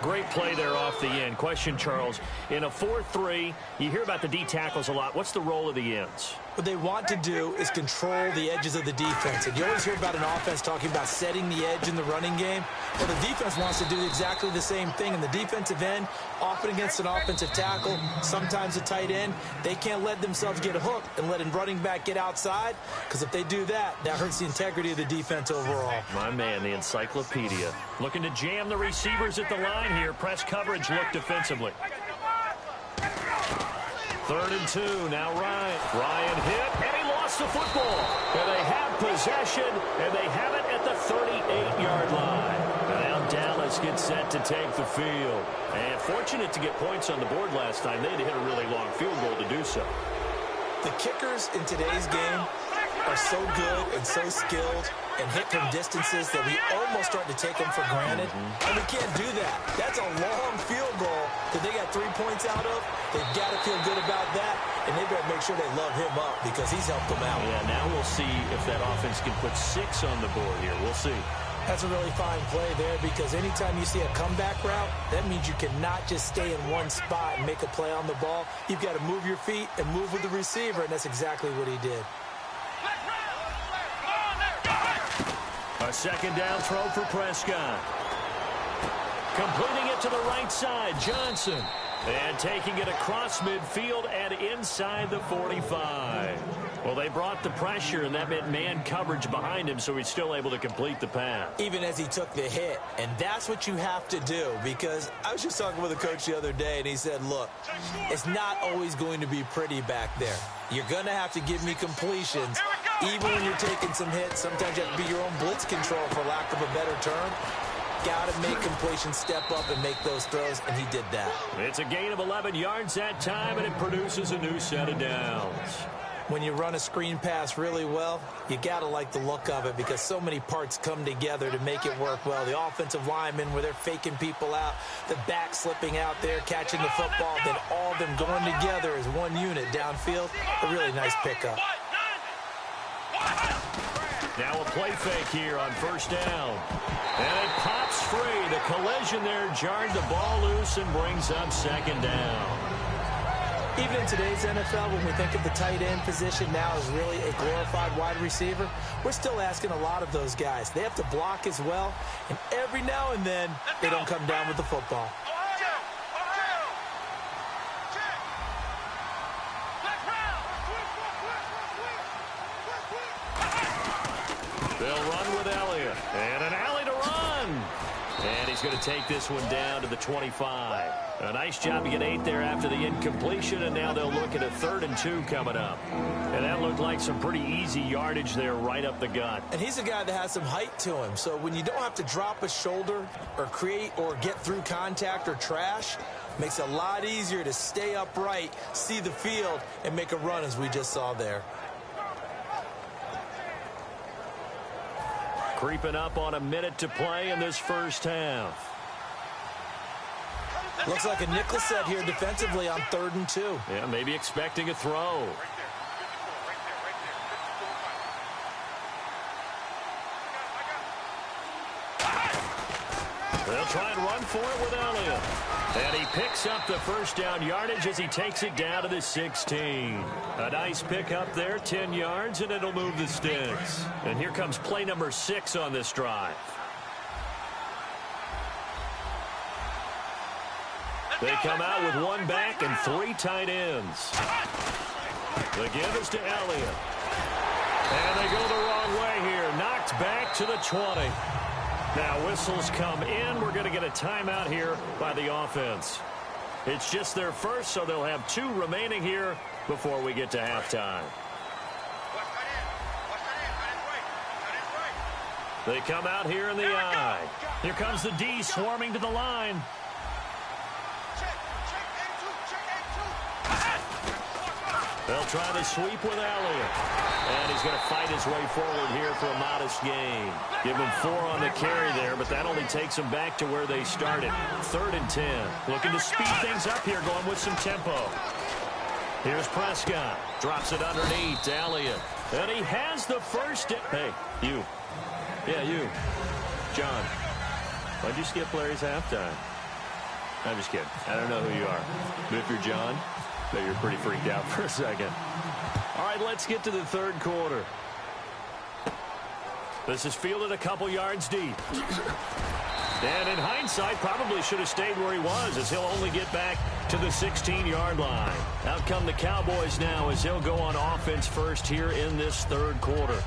Great play there off the end. Question, Charles, in a 4-3, you hear about the D tackles a lot. What's the role of the ends? What they want to do is control the edges of the defense. And you always hear about an offense talking about setting the edge in the running game. Well, the defense wants to do exactly the same thing. In the defensive end, often against an offensive tackle, sometimes a tight end, they can't let themselves get hooked and let a running back get outside, because if they do that, that hurts the integrity of the defense overall. My man, the encyclopedia. Looking to jam the receivers at the line here. Press coverage look defensively. 3rd and 2. Now Ryan hit, and he lost the football. And they have possession, and they have it at the 38-yard line. And now Dallas gets set to take the field. And fortunate to get points on the board last time. They had to hit a really long field goal to do so. The kickers in today's game are so good and so skilled and hit from distances that we almost start to take them for granted. And we can't do that. That's a long field goal that they got 3 points out of. They've got to feel good about that, and they better make sure they love him up because he's helped them out. Yeah, now we'll see if that offense can put 6 on the board here. We'll see. That's a really fine play there because anytime you see a comeback route, that means you cannot just stay in one spot and make a play on the ball. You've got to move your feet and move with the receiver, and that's exactly what he did. A 2nd down throw for Prescott. Completing it to the right side, Johnson. And taking it across midfield and inside the 45. Well, they brought the pressure, and that meant man coverage behind him, so he's still able to complete the pass. Even as he took the hit. And that's what you have to do, because I was just talking with a coach the other day, and he said, look, it's not always going to be pretty back there. You're going to have to give me completions. Even when you're taking some hits, sometimes you have to be your own blitz control, for lack of a better term. Got to make completion step up and make those throws, and he did that. It's a gain of 11 yards that time, and it produces a new set of downs. When you run a screen pass really well, you got to like the look of it because so many parts come together to make it work well. The offensive linemen, where they're faking people out, the back slipping out there, catching the football, then all of them going together as one unit downfield. A really nice pickup. Now a play fake here on 1st down. And it pops free. The collision there jarred the ball loose and brings up 2nd down. Even in today's NFL, when we think of the tight end position now as really a glorified wide receiver, we're still asking a lot of those guys. They have to block as well, and every now and then, they don't come down with the football. They'll run with Elliott, and an alley to run. And he's going to take this one down to the 25. A nice job to get 8 there after the incompletion, and now they'll look at a 3rd and 2 coming up. And that looked like some pretty easy yardage there right up the gut. And he's a guy that has some height to him, so when you don't have to drop a shoulder or create or get through contact or trash, makes it a lot easier to stay upright, see the field, and make a run as we just saw there. Creeping up on a minute to play in this 1st half. Looks like a nickel set here defensively on 3rd and 2. Yeah, maybe expecting a throw. They'll try and run for it with Elliott. And he picks up the 1st down yardage as he takes it down to the 16. A nice pickup there, 10 yards, and it'll move the sticks. And here comes play number 6 on this drive. They come out with 1 back and 3 tight ends. The give is to Elliott. And they go the wrong way here. Knocked back to the 20. Now whistles come in. We're going to get a timeout here by the offense. It's just their first, so they'll have 2 remaining here before we get to halftime. They come out here in the I. Here comes the D swarming to the line. They'll try the sweep with Elliott. And he's going to fight his way forward here for a modest gain. Give him 4 on the carry there, but that only takes them back to where they started. 3rd and 10. Looking to speed things up here, going with some tempo. Here's Prescott. Drops it underneath to Elliott. And he has the first. Hey, you. Yeah, you. John. Why'd you skip Larry's halftime? I'm just kidding. I don't know who you are. But if you're John, but you're pretty freaked out for a second. All right, let's get to the 3rd quarter. This is fielded a couple yards deep. And in hindsight, probably should have stayed where he was, as he'll only get back to the 16-yard line. Out come the Cowboys now as he'll go on offense first here in this third quarter.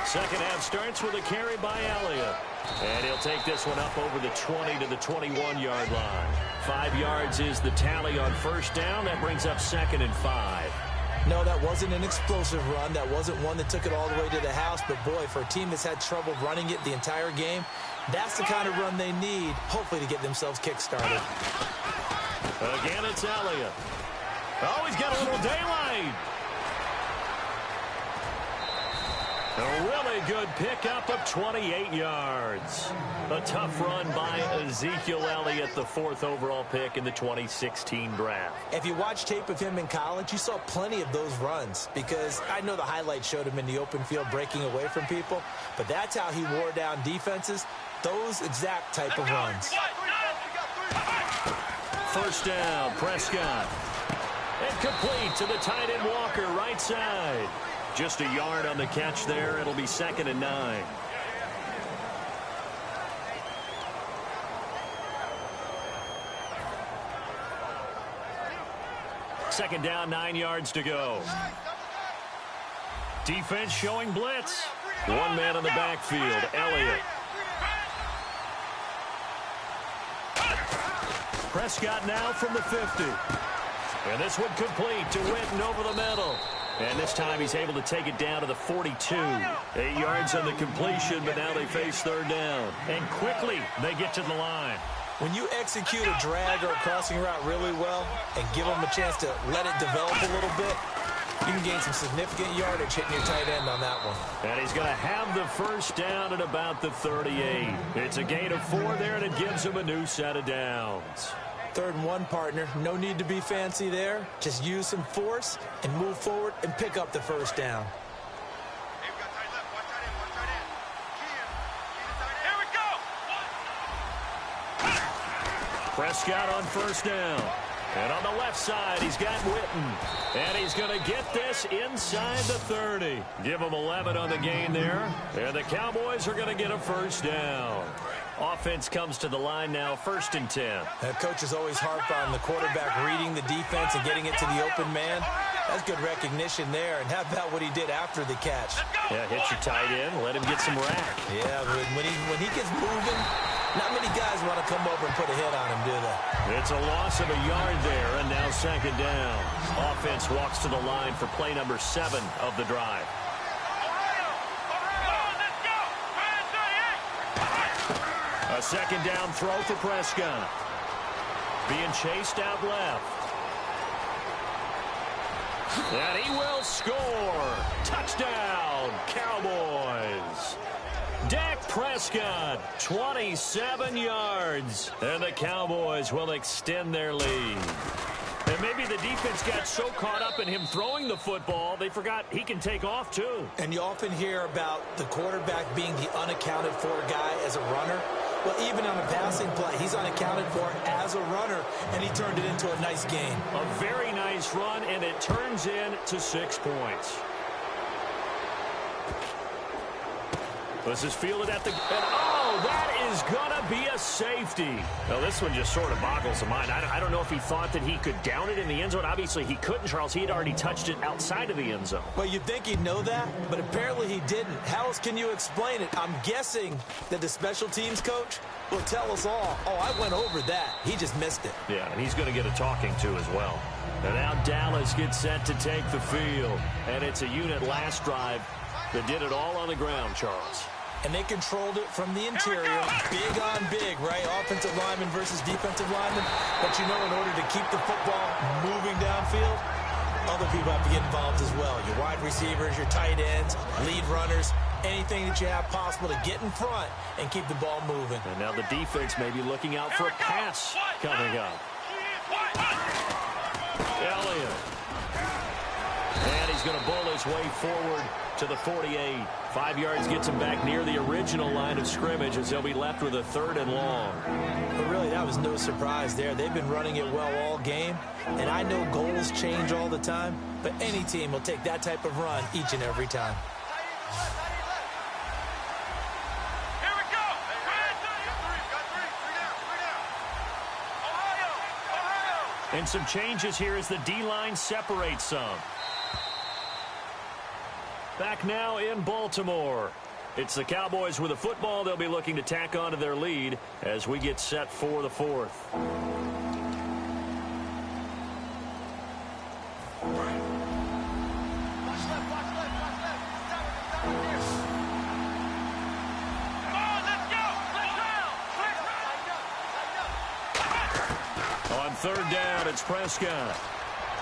Second half starts with a carry by Elliott. And he'll take this one up over the 20 to the 21-yard line. 5 yards is the tally on first down. That brings up 2nd and 5. No, that wasn't an explosive run. That wasn't one that took it all the way to the house. But, boy, for a team that's had trouble running it the entire game, that's the kind of run they need, hopefully, to get themselves kick-started. Again, it's Elliott. Oh, he's got a little daylight. A really good pickup of 28 yards. A tough run by Ezekiel Elliott, the 4th overall pick in the 2016 draft. If you watch tape of him in college, you saw plenty of those runs, because I know the highlights showed him in the open field breaking away from people, but that's how he wore down defenses, those exact type of runs. First down, Prescott. And complete to the tight end Walker, right side. Just a yard on the catch there. It'll be 2nd and 9. Second down, 9 yards to go. Defense showing blitz. One man in the backfield, Elliott. Prescott now from the 50. And this one complete to Witten over the middle. And this time he's able to take it down to the 42. 8 yards on the completion, but now they face third down. And quickly they get to the line. When you execute a drag or a crossing route really well and give them a chance to let it develop a little bit, you can gain some significant yardage hitting your tight end on that one. And he's going to have the first down at about the 38. It's a gain of 4 there, and it gives him a new set of downs. 3rd and 1, partner. No need to be fancy there. Just use some force and move forward and pick up the first down. Here we go. Prescott on first down. And on the left side, he's got Witten. And he's going to get this inside the 30. Give him 11 on the gain there. And the Cowboys are going to get a first down. Offense comes to the line now, 1st and 10. Coaches always harp on the quarterback reading the defense and getting it to the open man. That's good recognition there. And how about what he did after the catch? Yeah, hit your tight end, let him get some rack. Yeah, when he gets moving, not many guys want to come over and put a hit on him, do they? It's a loss of a yard there, and now 2nd down. Offense walks to the line for play number 7 of the drive. A 2nd down throw for Prescott. Being chased out left. And he will score. Touchdown, Cowboys. Dak Prescott, 27 yards. And the Cowboys will extend their lead. And maybe the defense got so caught up in him throwing the football, they forgot he can take off too. And you often hear about the quarterback being the unaccounted for guy as a runner. Well, even on a passing play, he's unaccounted for as a runner, and he turned it into a nice gain. A very nice run, and it turns into 6 points. This is fielded at the... And oh, that is going to be a safety. Well, this one just sort of boggles the mind. I don't know if he thought that he could down it in the end zone. Obviously, he couldn't, Charles. He had already touched it outside of the end zone. Well, you'd think he'd know that, but apparently he didn't. How else can you explain it? I'm guessing that the special teams coach will tell us all, oh, I went over that. He just missed it. Yeah, and he's going to get a talking to as well. And now Dallas gets set to take the field. And it's a unit last drive that did it all on the ground, Charles. And they controlled it from the interior, big on big, right? Offensive lineman versus defensive lineman. But you know, in order to keep the football moving downfield, other people have to get involved as well. Your wide receivers, your tight ends, lead runners, anything that you have possible to get in front and keep the ball moving. And now the defense may be looking out for a pass coming up. Elliott. And he's going to bowl his way forward to the 48. 5 yards gets him back near the original line of scrimmage as they'll be left with a 3rd and long. But really, that was no surprise there. They've been running it well all game, and I know goals change all the time, but any team will take that type of run each and every time. Here we go. Got three down. Ohio. And some changes here as the D-line separates some. Back now in Baltimore. It's the Cowboys with the football. They'll be looking to tack on to their lead as we get set for the 4th. On 3rd down, it's Prescott.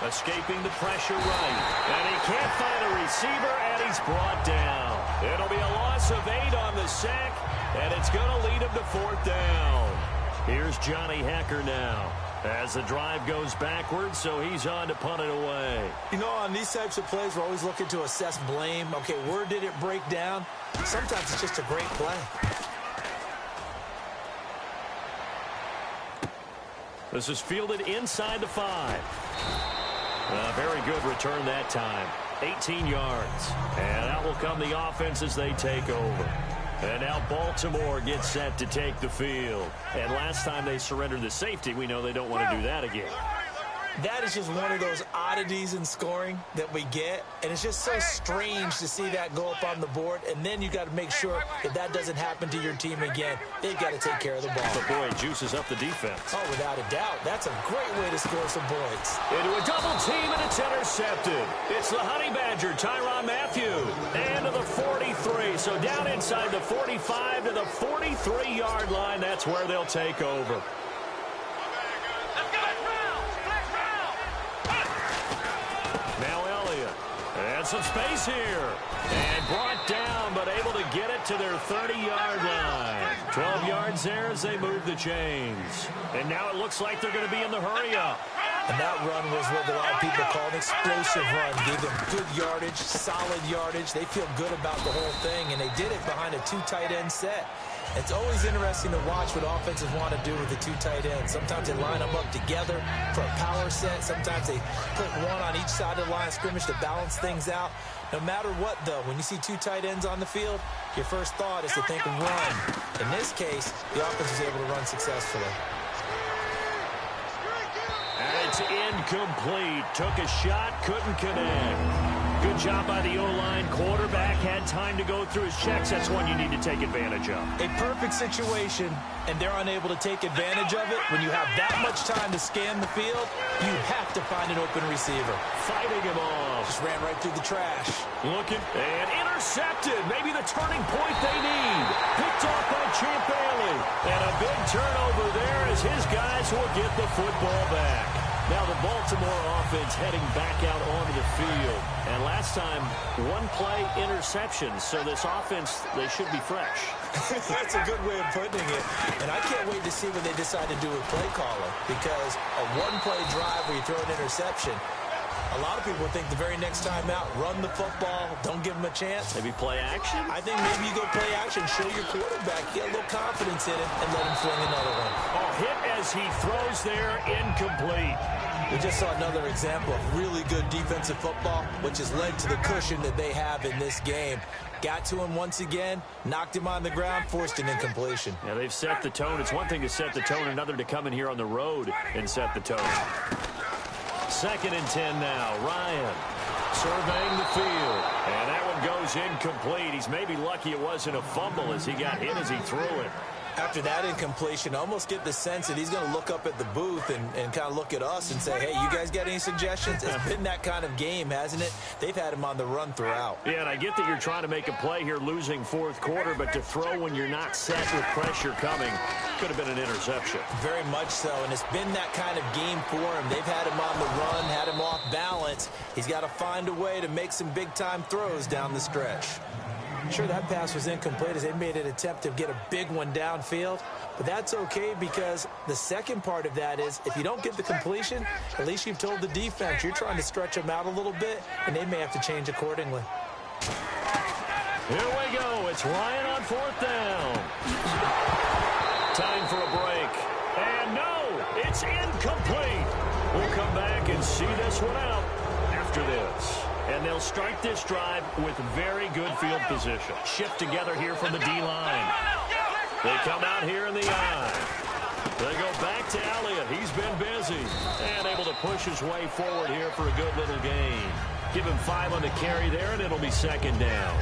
Escaping the pressure right. And he can't find a receiver, and he's brought down. It'll be a loss of 8 on the sack, and it's going to lead him to 4th down. Here's Johnny Hecker now as the drive goes backwards, so he's on to punt it away. You know, on these types of plays, we're always looking to assess blame. Okay, where did it break down? Sometimes it's just a great play. This is fielded inside the 5. Very good return that time. 18 yards. And out will come the offense as they take over. And now Baltimore gets set to take the field. And last time they surrendered the safety, we know they don't want to do that again. That is just one of those oddities in scoring that we get, and it's just so strange to see that go up on the board, and then you got to make sure that that doesn't happen to your team again. They've got to take care of the ball. But boy, it juices up the defense. Oh, without a doubt. That's a great way to score some points. Into a double team, and it's intercepted. It's the Honey Badger, Tyrann Mathieu, and to the 43. So down inside the 45 to the 43-yard line. That's where they'll take over. And some space here. And brought down, but able to get it to their 30-yard line. 12 yards there as they move the chains. And now it looks like they're going to be in the hurry-up. And that run was what a lot of people call an explosive run. Gave them good yardage, solid yardage. They feel good about the whole thing, and they did it behind a 2 tight end set. It's always interesting to watch what offenses want to do with the 2 tight ends. Sometimes they line them up together for a power set. Sometimes they put one on each side of the line of scrimmage to balance things out. No matter what, though, when you see 2 tight ends on the field, your first thought is to think run. In this case, the offense was able to run successfully. And it's incomplete. Took a shot, couldn't connect. Good job by the O-line. Quarterback had time to go through his checks. That's one you need to take advantage of. A perfect situation, and they're unable to take advantage of it. When you have that much time to scan the field, you have to find an open receiver. Fighting him off. Just ran right through the trash. Looking, and intercepted. Maybe the turning point they need. Picked off by Champ Bailey. And a big turnover there as his guys will get the football back. Now the Baltimore offense heading back out onto the field. And last time, 1-play interception. So this offense, they should be fresh. That's a good way of putting it. And I can't wait to see what they decide to do with play calling. Because a 1-play drive where you throw an interception, a lot of people think the very next time out, run the football, don't give them a chance. Maybe play action? I think maybe you go play action, show your quarterback, get a little confidence in it, and let him fling another one. Oh, hit as he throws there, incomplete. We just saw another example of really good defensive football, which has led to the cushion that they have in this game. Got to him once again, knocked him on the ground, forced an incompletion. Yeah, they've set the tone. It's one thing to set the tone, another to come in here on the road and set the tone. 2nd and 10 now. Ryan surveying the field. And that one goes incomplete. He's maybe lucky it wasn't a fumble as he got hit as he threw it. After that incompletion, I almost get the sense that he's going to look up at the booth and kind of look at us and say, hey, you guys got any suggestions? It's been that kind of game, hasn't it? They've had him on the run throughout. Yeah, and I get that you're trying to make a play here losing 4th quarter, but to throw when you're not set with pressure coming could have been an interception. Very much so, and it's been that kind of game for him. They've had him on the run, had him off balance. He's got to find a way to make some big-time throws down the stretch. Sure, that pass was incomplete as they made an attempt to get a big one downfield, but that's okay because the second part of that is if you don't get the completion, at least you've told the defense you're trying to stretch them out a little bit, and they may have to change accordingly. Here we go. It's Ryan on fourth down. Time for a break. And no, it's incomplete. We'll come back and see this one out after this. And they'll start this drive with very good field position. Shift together here from the D-line. They come out here in the I. They go back to Elliott. He's been busy and able to push his way forward here for a good little gain. Give him 5 on the carry there, and it'll be second down.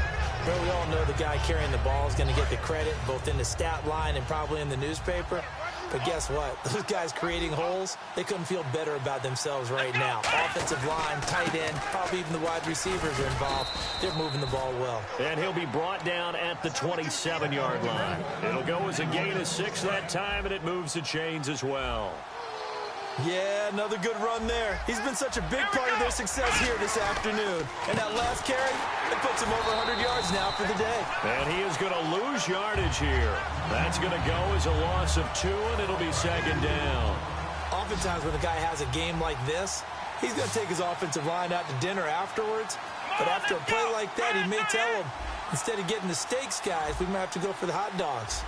Well, we all know the guy carrying the ball is going to get the credit both in the stat line and probably in the newspaper. But guess what? Those guys creating holes, they couldn't feel better about themselves right now. Offensive line, tight end, probably even the wide receivers are involved. They're moving the ball well. And he'll be brought down at the 27-yard line. It'll go as a gain of 6 that time, and it moves the chains as well. Yeah, another good run there. He's been such a big part of their success here this afternoon. And that last carry, it puts him over 100 yards now for the day. And he is going to lose yardage here. That's going to go as a loss of 2, and it'll be second down. Oftentimes when a guy has a game like this, he's going to take his offensive line out to dinner afterwards. But after a play like that, he may tell him, instead of getting the steaks, guys, we might have to go for the hot dogs.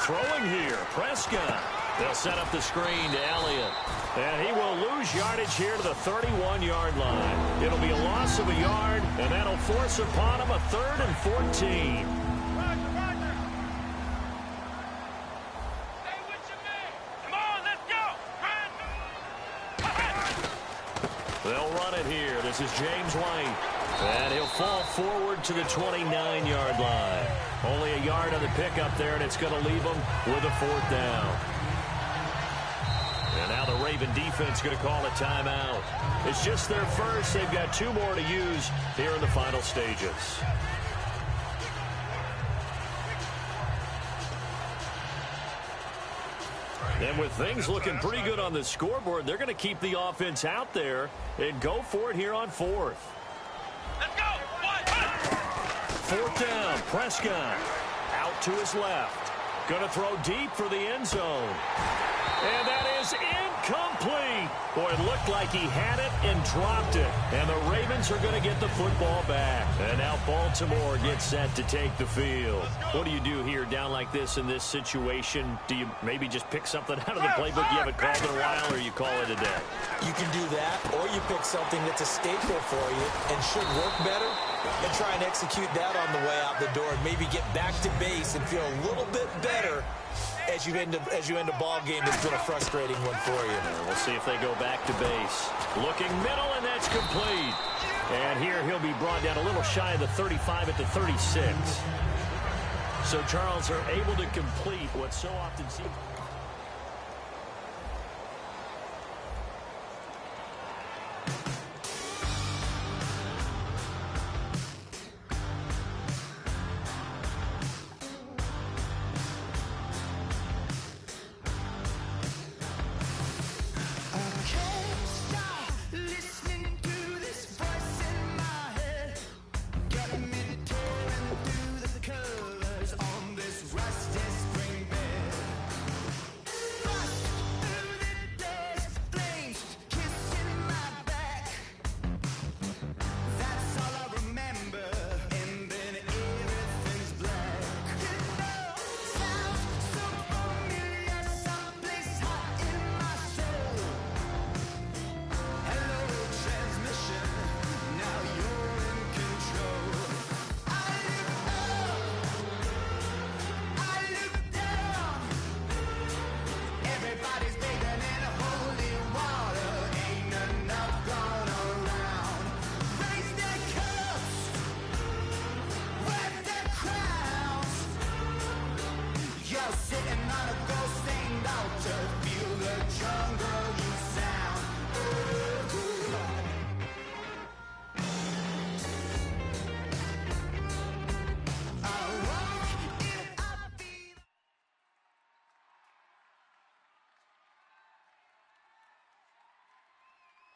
Throwing here, Prescott. They'll set up the screen to Elliott. And he will lose yardage here to the 31-yard line. It'll be a loss of a yard, and that'll force upon him a 3rd and 14. Stay with your man. Come on, let's go. They'll run it here. This is James White. And he'll fall forward to the 29-yard line. Only a yard on the pickup there, and it's going to leave him with a 4th down. And now the Raven defense going to call a timeout. It's just their first. They've got 2 more to use here in the final stages. And with things looking pretty good on the scoreboard, they're going to keep the offense out there and go for it here on 4th. Let's go. 4th down, Prescott out to his left. Going to throw deep for the end zone. And that is incomplete. Boy, it looked like he had it and dropped it. And the Ravens are going to get the football back. And now Baltimore gets set to take the field. What do you do here down like this in this situation? Do you maybe just pick something out of the playbook you haven't called in a while, or you call it a day? You can do that, or you pick something that's a staple for you and should work better and try and execute that on the way out the door and maybe get back to base and feel a little bit better as you end a ball game that's been a frustrating one for you. We'll see if they go back to base. Looking middle, and that's complete. And here he'll be brought down a little shy of the 35 at the 36. So Charles are able to complete what so often seems...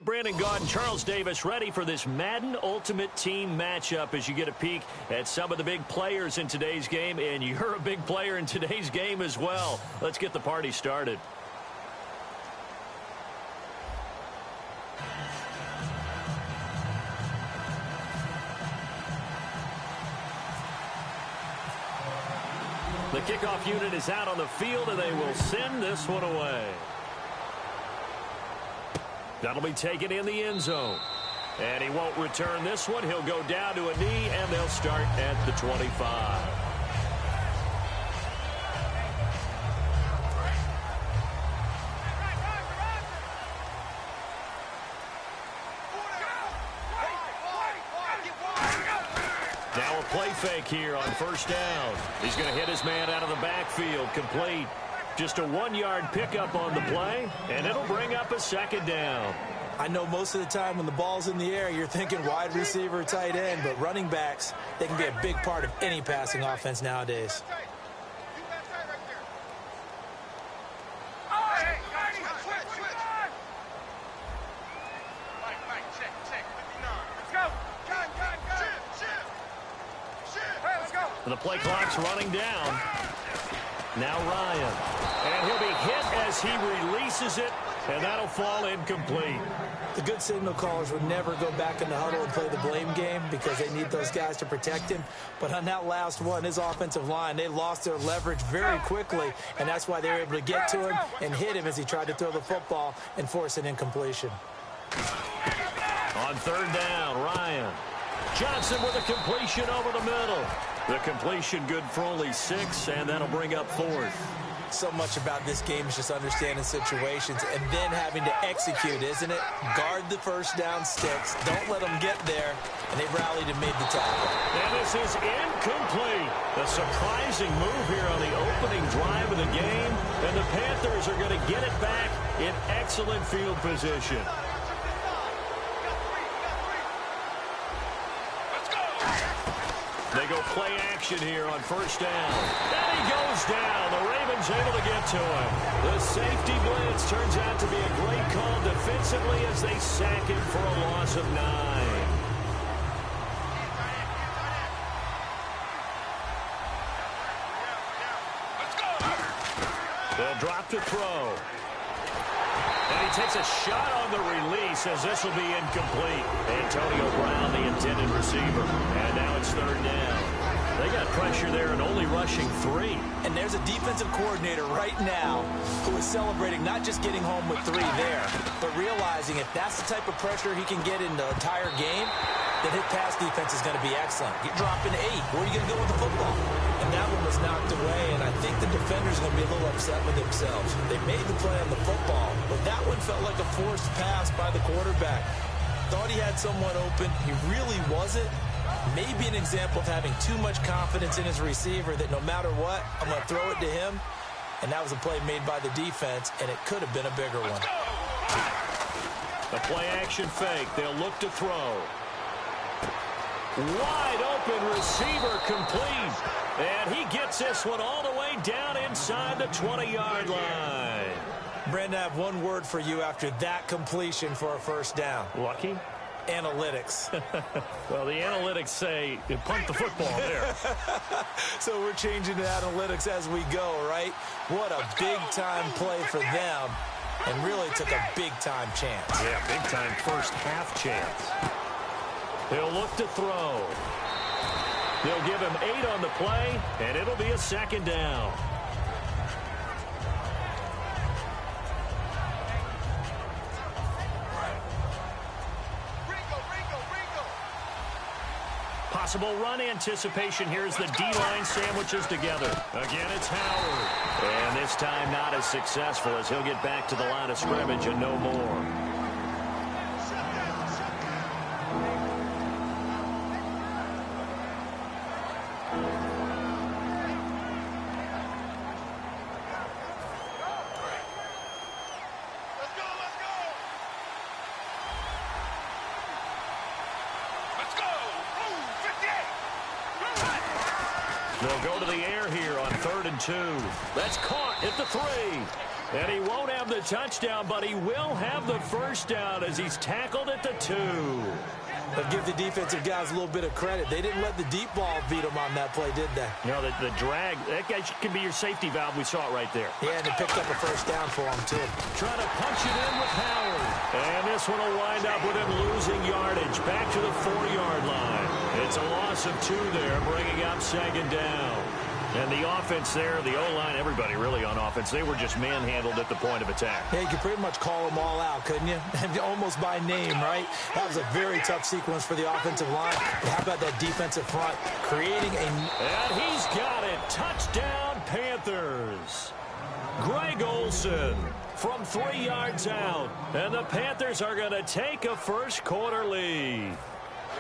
Brandon Gaud and Charles Davis ready for this Madden Ultimate Team matchup as you get a peek at some of the big players in today's game, and you're a big player in today's game as well. Let's get the party started. The kickoff unit is out on the field, and they will send this one away. That'll be taken in the end zone. And he won't return this one. He'll go down to a knee, and they'll start at the 25. Now a play fake here on first down. He's going to hit his man out of the backfield, complete. Just a 1-yard pickup on the play, and it'll bring up a second down. I know most of the time when the ball's in the air, you're thinking wide receiver, tight end, but running backs, they can be a big part of any passing offense nowadays. The play clock's running down. Now Ryan. And he'll be hit as he releases it, and that'll fall incomplete. The good signal callers would never go back in the huddle and play the blame game because they need those guys to protect him. But on that last one, his offensive line, they lost their leverage very quickly, and that's why they were able to get to him and hit him as he tried to throw the football and force an incompletion. On third down, Ryan. Johnson with a completion over the middle. The completion good for only 6, and that'll bring up fourth. So much about this game is just understanding situations and then having to execute, isn't it? Guard the first down sticks. Don't let them get there. And they rallied and made the tackle. And this is incomplete. A surprising move here on the opening drive of the game. And the Panthers are going to get it back in excellent field position. They go play action here on first down. And he goes down. The Ravens able to get to him. The safety blitz turns out to be a great call defensively as they sack him for a loss of 9. They'll drop to throw. And he takes a shot on the release as this will be incomplete. Antonio Brown, the intended receiver. And now it's third down. They got pressure there and only rushing 3. And there's a defensive coordinator right now who is celebrating not just getting home with 3 there, but realizing if that's the type of pressure he can get in the entire game, then his pass defense is going to be excellent. You're dropping 8. Where are you going to go with the football? And that one was knocked away, and I think the defender's going to be a little upset with themselves. They made the play on the football, but that one felt like a forced pass by the quarterback. Thought he had someone open. He really wasn't. Maybe an example of having too much confidence in his receiver that no matter what, I'm going to throw it to him. And that was a play made by the defense, and it could have been a bigger one. The play action fake. They'll look to throw. Wide open receiver complete. And he gets this one all the way down inside the 20-yard line. Brandon, I have one word for you after that completion for a first down. Lucky? Analytics. Well, the analytics say you punt the football there. So we're changing to analytics as we go, right? What a big-time play for them, and really took a big-time chance. Yeah, big-time first half chance. He'll look to throw. They'll give him 8 on the play, and it'll be a second down. Possible run anticipation here as the D-line sandwiches together. Again, it's Howard. And this time not as successful as he'll get back to the line of scrimmage and no more. They'll go to the air here on 3rd and 2. That's caught at the 3. And he won't have the touchdown, but he will have the first down as he's tackled at the 2. But give the defensive guys a little bit of credit. They didn't let the deep ball beat them on that play, did they? No, the drag, that guy can be your safety valve. We saw it right there. Yeah, and they picked up a first down for him, too. Trying to punch it in with Howard. And this one will wind up with him losing yardage back to the 4-yard line. It's a loss of 2 there, bringing up 2nd down. And the offense there, the O-line, everybody really on offense, they were just manhandled at the point of attack. Yeah, you could pretty much call them all out, couldn't you? Almost by name, right? That was a very tough sequence for the offensive line. And how about that defensive front creating a... And he's got it. Touchdown, Panthers. Greg Olsen from 3 yards out. And the Panthers are going to take a first-quarter lead.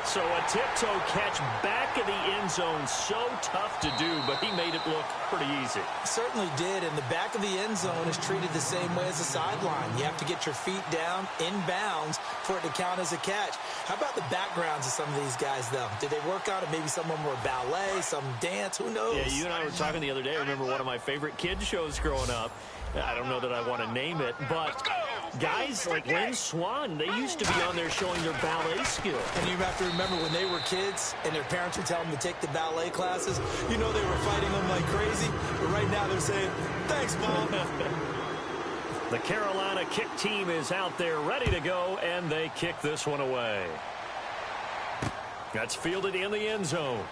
So a tiptoe catch back in the end zone, so tough to do, but he made it look pretty easy. Certainly did, and the back of the end zone is treated the same way as the sideline. You have to get your feet down, in bounds, for it to count as a catch. How about the backgrounds of some of these guys, though? Did they work out? Maybe some of them were ballet, some dance, who knows? Yeah, you and I were talking the other day. I remember one of my favorite kids shows growing up. I don't know that I want to name it, but guys like Lynn Swan, they used to be on there showing their ballet skill. And you have to remember when they were kids and their parents would tell them to take the ballet classes, you know they were fighting them like crazy. But right now they're saying, thanks, Mom. The Carolina kick team is out there ready to go, and they kick this one away. That's fielded in the end zone.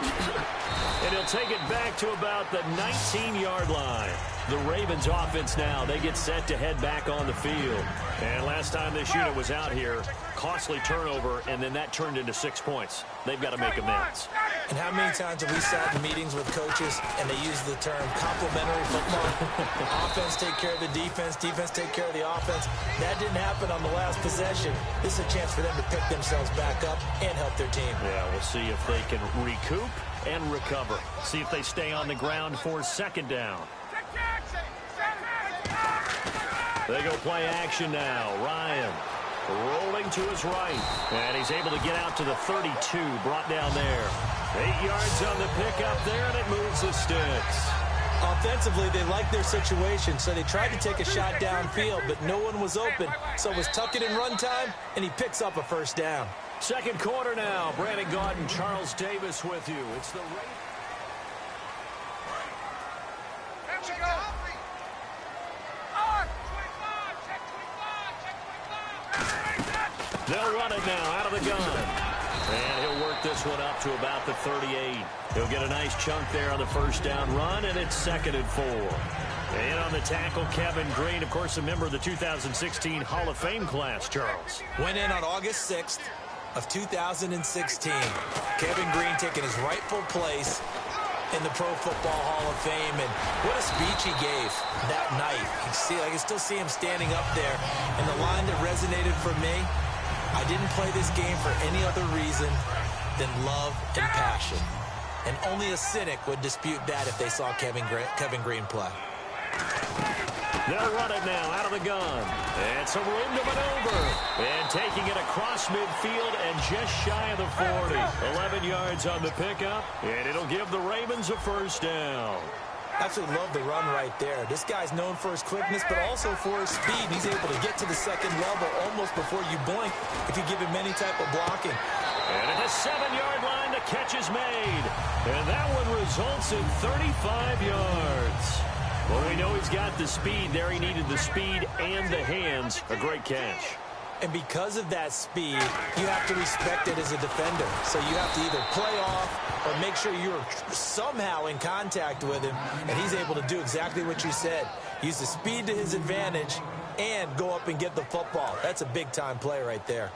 And he'll take it back to about the 19-yard line. The Ravens offense now, they get set to head back on the field. And last time this unit was out here, costly turnover, and then that turned into 6 points. They've got to make amends. And how many times have we sat in meetings with coaches and they use the term complementary football? Offense take care of the defense, defense take care of the offense. That didn't happen on the last possession. This is a chance for them to pick themselves back up and help their team. Yeah, we'll see if they can recoup and recover. See if they stay on the ground for 2nd down. They go play action now. Ryan rolling to his right. And he's able to get out to the 32, brought down there. 8 yards on the pickup there, and it moves the sticks. Offensively, they liked their situation, so they tried to take a shot downfield, but no one was open. So it was tuck it in run time, and he picks up a first down. 2nd quarter now. Brandon Gaudin, Charles Davis with you. It's the Ravens. They'll run it now out of the gun. And he'll work this one up to about the 38. He'll get a nice chunk there on the first down run, and it's 2nd and 4. And on the tackle, Kevin Green, of course, a member of the 2016 Hall of Fame class, Charles. Went in on August 6th of 2016. Kevin Green taking his rightful place in the Pro Football Hall of Fame, and what a speech he gave that night. I can still see him standing up there, and the line that resonated for me, I didn't play this game for any other reason than love and passion. And only a cynic would dispute that if they saw Kevin Green play. They'll run it now out of the gun. And some room to maneuver. And taking it across midfield and just shy of the 40. 11 yards on the pickup. And it'll give the Ravens a first down. Absolutely love the run right there. This guy's known for his quickness, but also for his speed. He's able to get to the 2nd level almost before you blink if you give him any type of blocking. And at the 7-yard line, the catch is made. And that one results in 35 yards. Well, we know he's got the speed there. He needed the speed and the hands. A great catch. And because of that speed, you have to respect it as a defender. So you have to either play off or make sure you're somehow in contact with him. And he's able to do exactly what you said. Use the speed to his advantage and go up and get the football. That's a big-time play right there.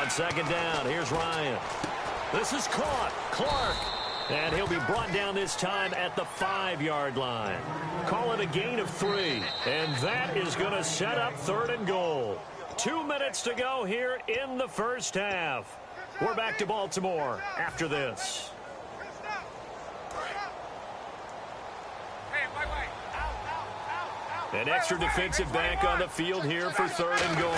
2nd down, here's Ryan. This is caught. Clark. And he'll be brought down this time at the 5-yard line. Call it a gain of 3. And that is going to set up 3rd and goal. 2 minutes to go here in the first half. We're back to Baltimore after this. Hey, wait. Out. An extra defensive back on the field here for 3rd and goal.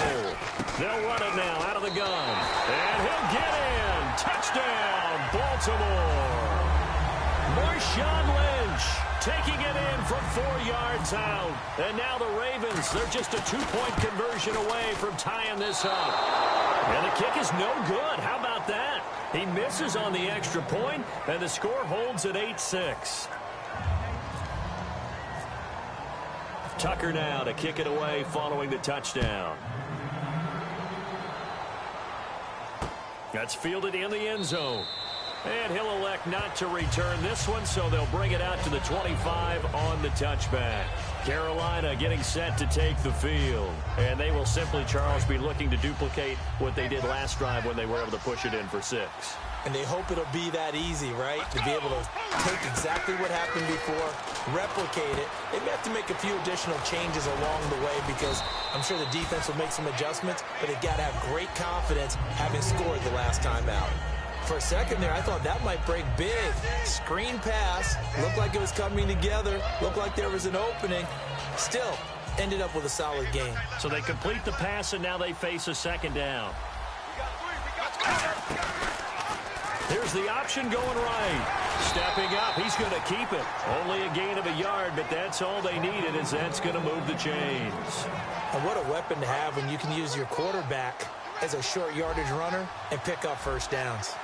They'll run it now out of the gun. And he'll get in. Touchdown, Baltimore. Marshawn Lynch taking it in from 4 yards out. And now the Ravens, they're just a 2-point conversion away from tying this up. And the kick is no good. How about that? He misses on the extra point, and the score holds at 8-6. Tucker now to kick it away following the touchdown. That's fielded in the end zone. And he'll elect not to return this one, so they'll bring it out to the 25 on the touchback. Carolina getting set to take the field. And they will simply, Charles, be looking to duplicate what they did last drive when they were able to push it in for 6. And they hope it'll be that easy, right? To be able to take exactly what happened before, replicate it. They may have to make a few additional changes along the way because I'm sure the defense will make some adjustments, but they've got to have great confidence having scored the last time out. For a second there, I thought that might break big. Screen pass, looked like it was coming together, looked like there was an opening. Still, ended up with a solid game. So they complete the pass, and now they face a 2nd down. Here's the option going right. Stepping up, he's going to keep it. Only a gain of a yard, but that's all they needed, as that's going to move the chains. And what a weapon to have when you can use your quarterback as a short yardage runner and pick up 1st downs.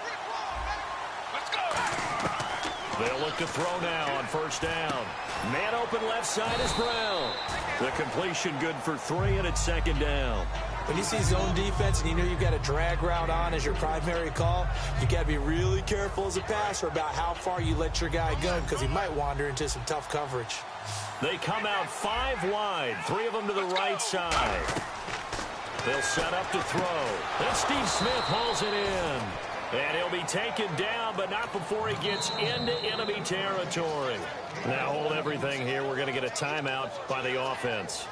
They'll look to throw now on 1st down. Man open left side is Brown. The completion good for 3, and it's 2nd down. When you see zone defense and you know you've got a drag route on as your primary call, you got to be really careful as a passer about how far you let your guy go because he might wander into some tough coverage. They come out 5 wide, 3 of them to the right side. They'll set up to throw. And Steve Smith hauls it in. And he'll be taken down, but not before he gets into enemy territory. Now hold everything here. We're going to get a timeout by the offense.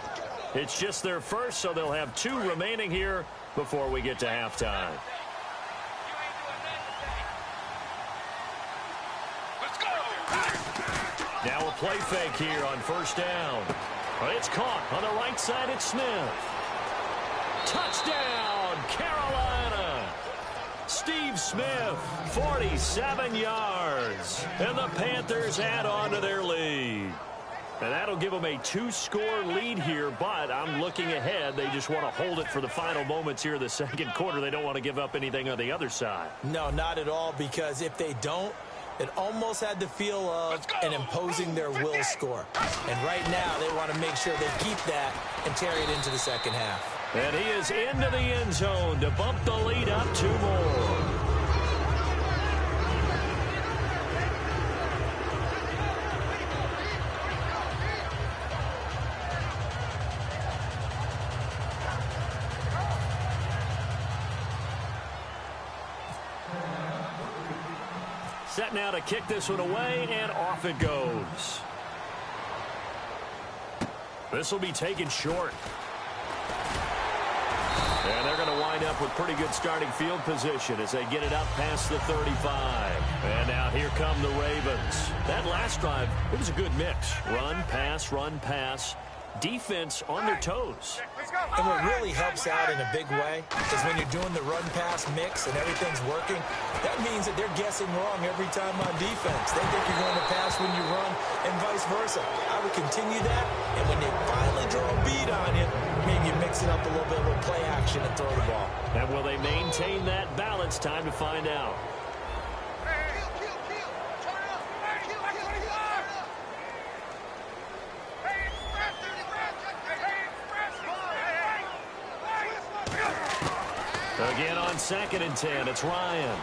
It's just their first, so they'll have 2 remaining here before we get to halftime. Now a play fake here on 1st down. It's caught on the right side. It's Smith. Touchdown, Carolina. Steve Smith, 47 yards. And the Panthers add on to their lead. And that'll give them a 2-score lead here, but I'm looking ahead. They just want to hold it for the final moments here of the 2nd quarter. They don't want to give up anything on the other side. No, not at all, because if they don't, it almost had the feel of an imposing their will score. And right now, they want to make sure they keep that and carry it into the 2nd half. And he is into the end zone to bump the lead up 2 more. Set now to kick this one away, and off it goes. This will be taken short. And they're going to wind up with pretty good starting field position as they get it up past the 35. And now here come the Ravens. That last drive, it was a good mix. Run, pass, defense on their toes. And what really helps out in a big way is when you're doing the run-pass mix and everything's working, that means that they're guessing wrong every time on defense. They think you're going to pass when you run and vice versa. I would continue that, and when they finally draw a beat on you, maybe you mix it up a little bit with play action and throw the ball. And will they maintain that balance? Time to find out. Again on 2nd and 10, it's Ryan.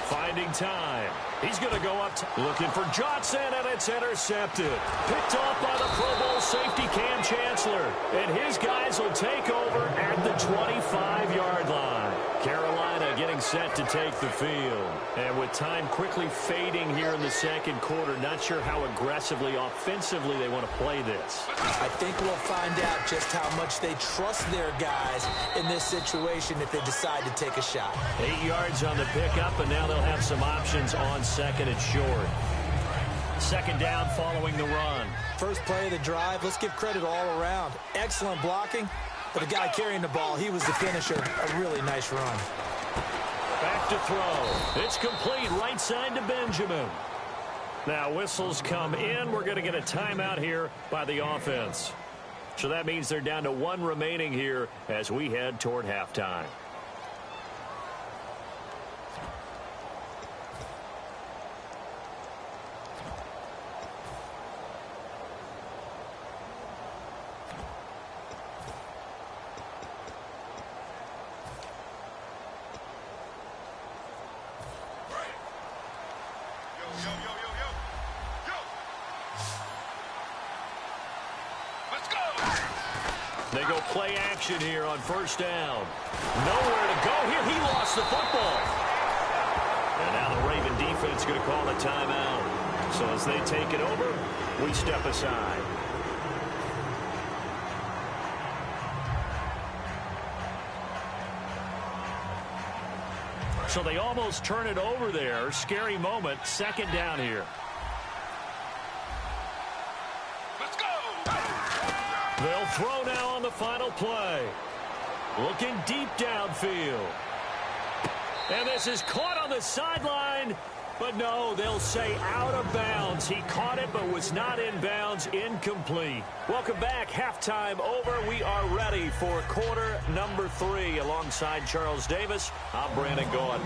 Finding time. He's going to go up, looking for Johnson, and it's intercepted. Picked off by the Pro Bowl safety Cam Chancellor. And his guys will take over at the 25-yard line. Carolina getting set to take the field. And with time quickly fading here in the 2nd quarter, not sure how aggressively, offensively they want to play this. I think we'll find out just how much they trust their guys in this situation if they decide to take a shot. 8 yards on the pickup, and now they'll have some options on 2nd and short. 2nd down following the run. first play of the drive. Let's give credit all around. Excellent blocking, but the guy carrying the ball, he was the finisher. A really nice run. Back to throw. It's complete right side to Benjamin. Now whistles come in. We're going to get a timeout here by the offense. So that means they're down to 1 remaining here as we head toward halftime. They go play action here on first down. Nowhere to go here. He lost the football. And now the Raven defense going to call a timeout. So as they take it over, we step aside. So they almost turn it over there. Scary moment. Second down here. They'll throw now on the final play. Looking deep downfield. And this is caught on the sideline. But no, they'll say out of bounds. He caught it but was not in bounds. Incomplete. Welcome back. Halftime over. We are ready for quarter number 3. Alongside Charles Davis, I'm Brandon Gaudin.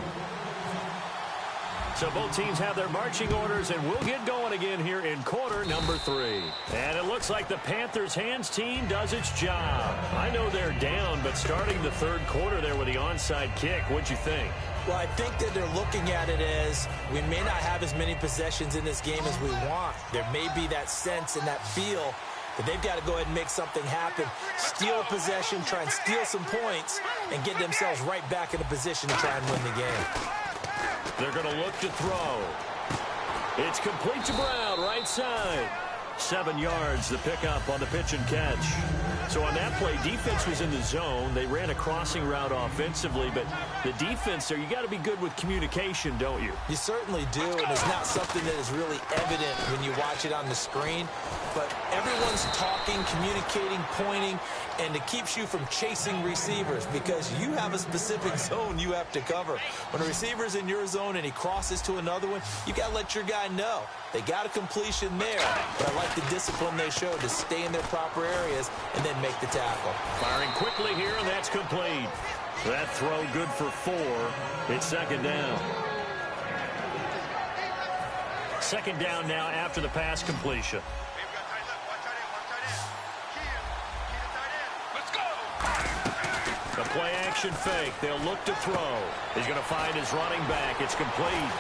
So both teams have their marching orders, and we'll get going again here in quarter number 3. And it looks like the Panthers' hands team does its job. I know they're down, but starting the third quarter there with the onside kick, what'd you think? Well, I think that they're looking at it as we may not have as many possessions in this game as we want. There may be that sense and that feel that they've got to go ahead and make something happen. Steal possession, try and steal some points, and get themselves right back in a position to try and win the game. They're going to look to throw. It's complete to Brown, right side. 7 yards, the pickup on the pitch and catch. So on that play, defense was in the zone. They ran a crossing route offensively, but the defense there, you got to be good with communication, don't you? You certainly do, and it's not something that is really evident when you watch it on the screen. But everyone's talking, communicating, pointing, and it keeps you from chasing receivers because you have a specific zone you have to cover. When a receiver's in your zone and he crosses to another one, you got to let your guy know. They got a completion there, but I like the discipline they showed to stay in their proper areas and then make the tackle. Firing quickly here, and that's complete. That throw good for 4. It's second down. Second down now after the pass completion. The play-action fake. They'll look to throw. He's going to find his running back. It's complete.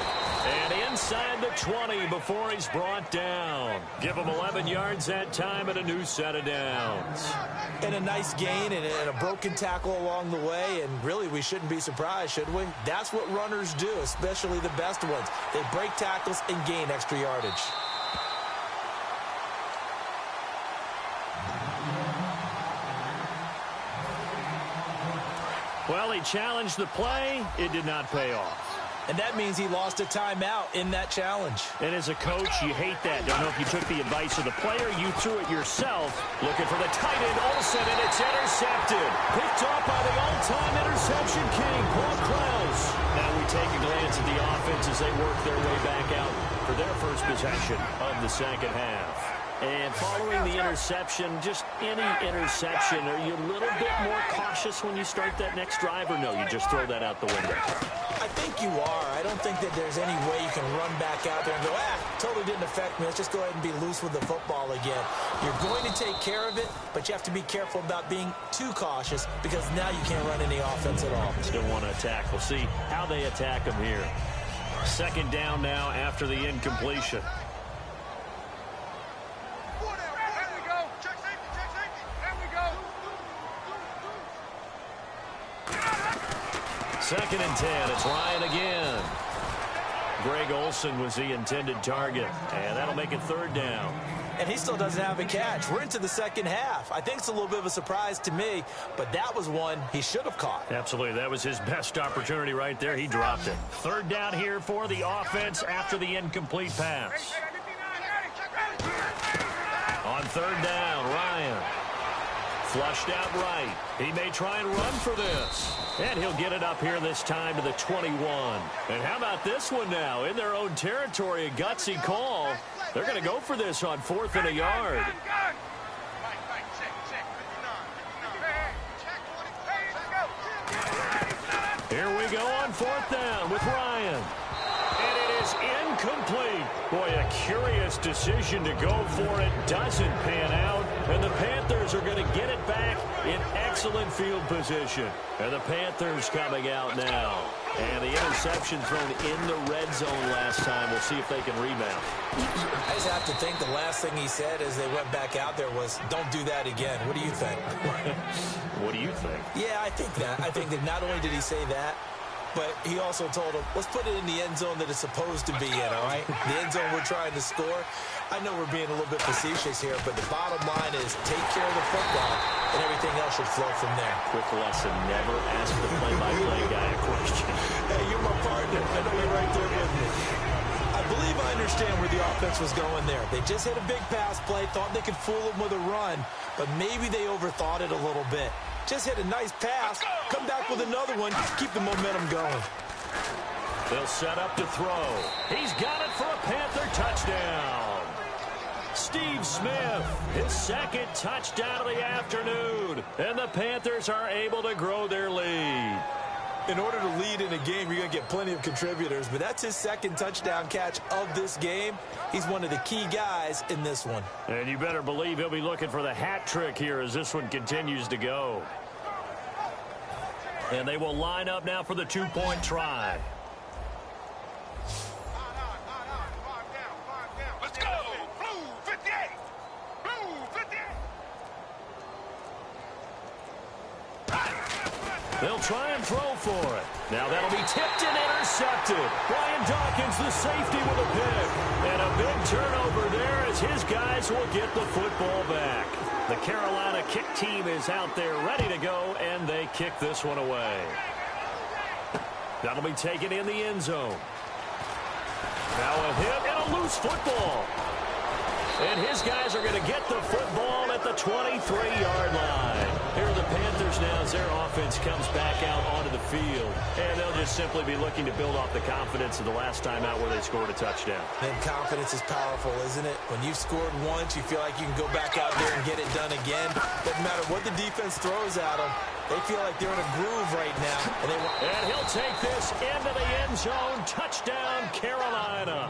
And inside the 20 before he's brought down. Give him 11 yards that time and a new set of downs. And a nice gain and a broken tackle along the way. And really, we shouldn't be surprised, should we? That's what runners do, especially the best ones. They break tackles and gain extra yardage. Well, he challenged the play. It did not pay off. And that means he lost a timeout in that challenge. And as a coach, you hate that. Don't know if you took the advice of the player. You threw it yourself. Looking for the tight end, Olsen, and it's intercepted. Picked off by the all-time interception king, Paul Krause. Now we take a glance at the offense as they work their way back out for their first possession of the second half. And following the interception, just any interception, are you a little bit more cautious when you start that next drive, or no, you just throw that out the window? I think you are. I don't think that there's any way you can run back out there and go, totally didn't affect me. Let's just go ahead and be loose with the football again. You're going to take care of it, but you have to be careful about being too cautious because now you can't run any offense at all. Still want to attack. We'll see how they attack them here. Second down now after the incompletion. Second and 10. It's Ryan again. Greg Olsen was the intended target, and that'll make it third down. And he still doesn't have a catch. We're into the second half. I think it's a little bit of a surprise to me, but that was one he should have caught. Absolutely. That was his best opportunity right there. He dropped it. Third down here for the offense after the incomplete pass. third down. Ryan. Flushed out right. He may try and run for this. And he'll get it up here this time to the 21. And how about this one now? In their own territory, a gutsy call. They're going to go for this on 4th and a yard. Here we go on 4th down with Ryan. And it is incomplete. Boy, a curious decision to go for it. Doesn't pan out. And the Panthers are going to get it back in excellent field position. And the Panthers coming out now. And the interception thrown in the red zone last time. We'll see if they can rebound. I just have to think the last thing he said as they went back out there was, don't do that again. What do you think? What do you think? Yeah, I think that. I think that not only did he say that, but he also told him, let's put it in the end zone that it's supposed to be in, all right? The end zone we're trying to score. I know we're being a little bit facetious here, but the bottom line is take care of the football, and everything else should flow from there. Quick lesson, never ask the play-by-play guy a question. Hey, you're my partner. I know you're right there with me. I believe I understand where the offense was going there. They just hit a big pass play, thought they could fool them with a run, but maybe they overthought it a little bit. Just hit a nice pass, come back with another one, keep the momentum going. They'll set up to throw. He's got it for a Panther touchdown. Steve Smith, his second touchdown of the afternoon. And the Panthers are able to grow their lead. In order to lead in a game, you're going to get plenty of contributors, but that's his second touchdown catch of this game. He's one of the key guys in this one. And you better believe he'll be looking for the hat trick here as this one continues to go. And they will line up now for the two-point try. Let's go! Blue 58! Blue 58! They'll try and throw for it. Now that'll be tipped and intercepted. Brian Dawkins, the safety, with a pick. And a big turnover there as his guys will get the football back. The Carolina kick team is out there ready to go, and they kick this one away. That'll be taken in the end zone. Now a hit and a loose football. And his guys are going to get the football at the 23-yard line. Here are the Panthers now as their offense comes back out onto the field. And they'll just simply be looking to build off the confidence of the last time out where they scored a touchdown. And confidence is powerful, isn't it? When you've scored once, you feel like you can go back out there and get it done again. Doesn't matter what the defense throws at them. They feel like they're in a groove right now. And he'll take this into the end zone. Touchdown, Carolina.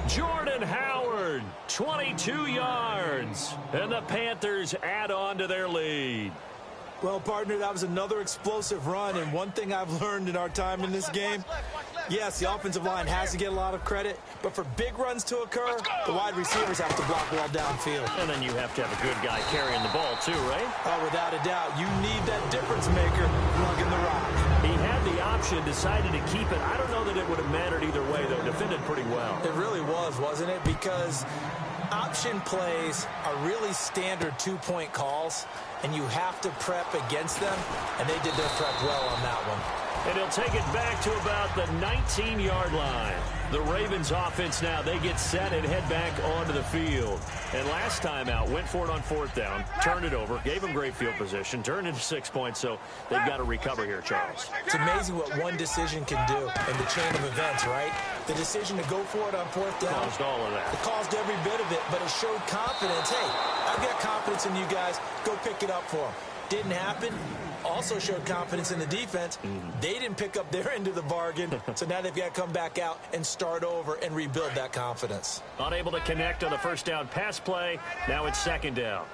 Jordan Howard, 22 yards. And the Panthers add on to their lead. Well, partner, that was another explosive run. And one thing I've learned in our time in this game, yes, the offensive line has to get a lot of credit, but for big runs to occur, the wide receivers have to block well downfield. And then you have to have a good guy carrying the ball too, right? Oh, without a doubt. You need that difference maker lugging the rock. He had the option, decided to keep it. I don't know that it would have mattered either way, though. Defended pretty well. It really was, wasn't it? Because option plays are really standard two-point calls, and you have to prep against them, and they did their prep well on that one. And he'll take it back to about the 19-yard line. The Ravens offense now, they get set and head back onto the field. And last time out, went for it on 4th down, turned it over, gave them great field position, turned into 6 points, so they've got to recover here, Charles. It's amazing what one decision can do in the chain of events, right? The decision to go for it on 4th down. Caused all of that. It caused every bit of it, but it showed confidence. Hey, I've got confidence in you guys. Go pick it up for them. Didn't happen. Also showed confidence in the defense. They didn't pick up their end of the bargain, so now they've got to come back out and start over and rebuild that confidence. Unable to connect on the first down pass play. Now it's 2nd down.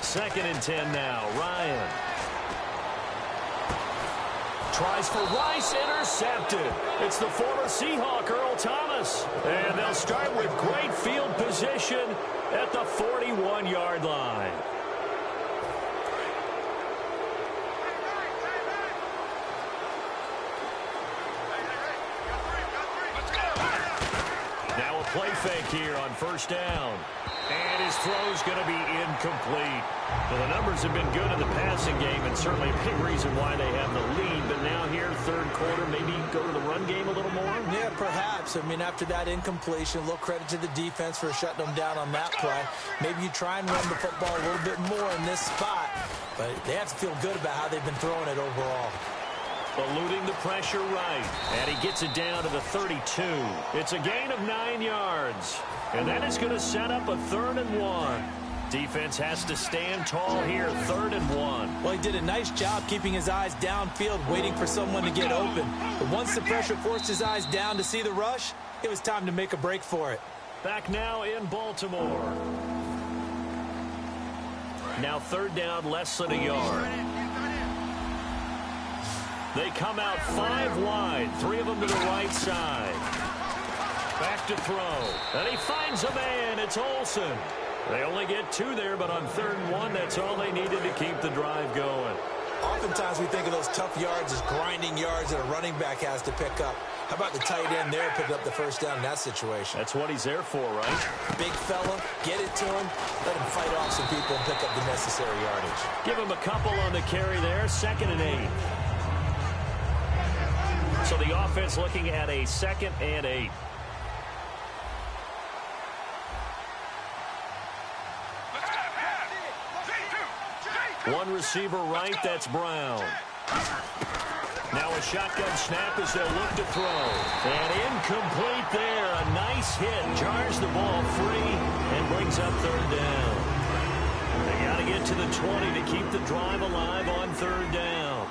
2nd and 10 now. Ryan. Tries for Rice, intercepted. It's the former Seahawk, Earl Thomas. And they'll start with great field position at the 41-yard line. Now a play fake here on 1st down. And his throw's going to be incomplete. Well, the numbers have been good in the passing game, and certainly a big reason why they have the lead. But now here, third quarter, maybe go to the run game a little more? Yeah, perhaps. I mean, after that incompletion, a little credit to the defense for shutting them down on that play. Maybe you try and run the football a little bit more in this spot, but they have to feel good about how they've been throwing it overall. Eluding the pressure right, and he gets it down to the 32. It's a gain of 9 yards, and that is going to set up a 3rd and 1. Defense has to stand tall here, 3rd and 1. Well, he did a nice job keeping his eyes downfield, waiting for someone to get open. But once the pressure forced his eyes down to see the rush, it was time to make a break for it. Back now in Baltimore. Now 3rd down, less than a yard. They come out 5 wide, 3 of them to the right side. Back to throw, and he finds a man. It's Olsen. They only get 2 there, but on 3rd and 1, that's all they needed to keep the drive going. Oftentimes we think of those tough yards as grinding yards that a running back has to pick up. How about the tight end there picking up the first down in that situation? That's what he's there for, right? Big fella, get it to him, let him fight off some people and pick up the necessary yardage. Give him a couple on the carry there, 2nd and 8. So the offense looking at a 2nd and 8. One receiver right, that's Brown. Now a shotgun snap as they'll look to throw. And incomplete there. A nice hit. Jars the ball free and brings up 3rd down. They got to get to the 20 to keep the drive alive on 3rd down.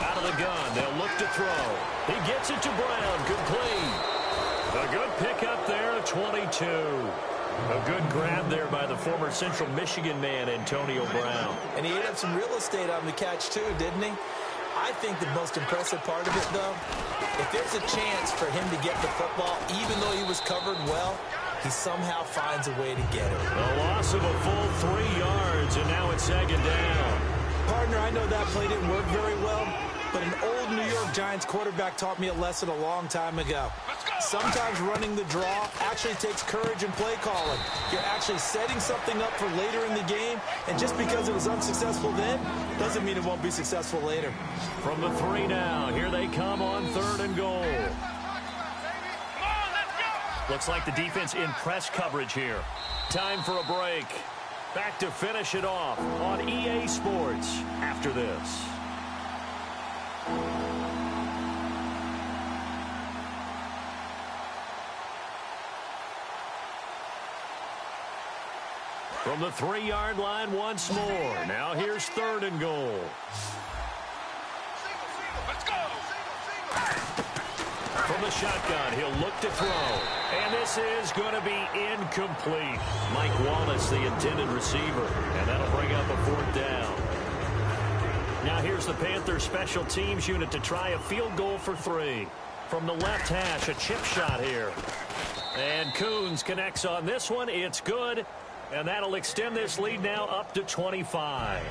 Out of the gun. They'll look to throw. He gets it to Brown. Complete. A good pickup there, 22. A good grab there by the former Central Michigan man, Antonio Brown. And he ate up some real estate on the catch, too, didn't he? I think the most impressive part of it, though, if there's a chance for him to get the football, even though he was covered well, he somehow finds a way to get it. A loss of a full 3 yards, and now it's 2nd down. Partner, I know that play didn't work very well, but an old New York Giants quarterback taught me a lesson a long time ago. Sometimes running the draw actually takes courage and play calling. You're actually setting something up for later in the game, and just because it was unsuccessful then doesn't mean it won't be successful later. From the 3 now, here they come on 3rd and goal. Looks like the defense in press coverage here. Time for a break. Back to finish it off on EA Sports after this. From the 3-yard line once more. Now here's 3rd and goal. Let's go. From the shotgun, he'll look to throw. And this is going to be incomplete. Mike Wallace, the intended receiver. And that'll bring up a 4th down. Now here's the Panthers special teams unit to try a field goal for 3. From the left hash, a chip shot here. And Coons connects on this one. It's good. And that'll extend this lead now up to 25.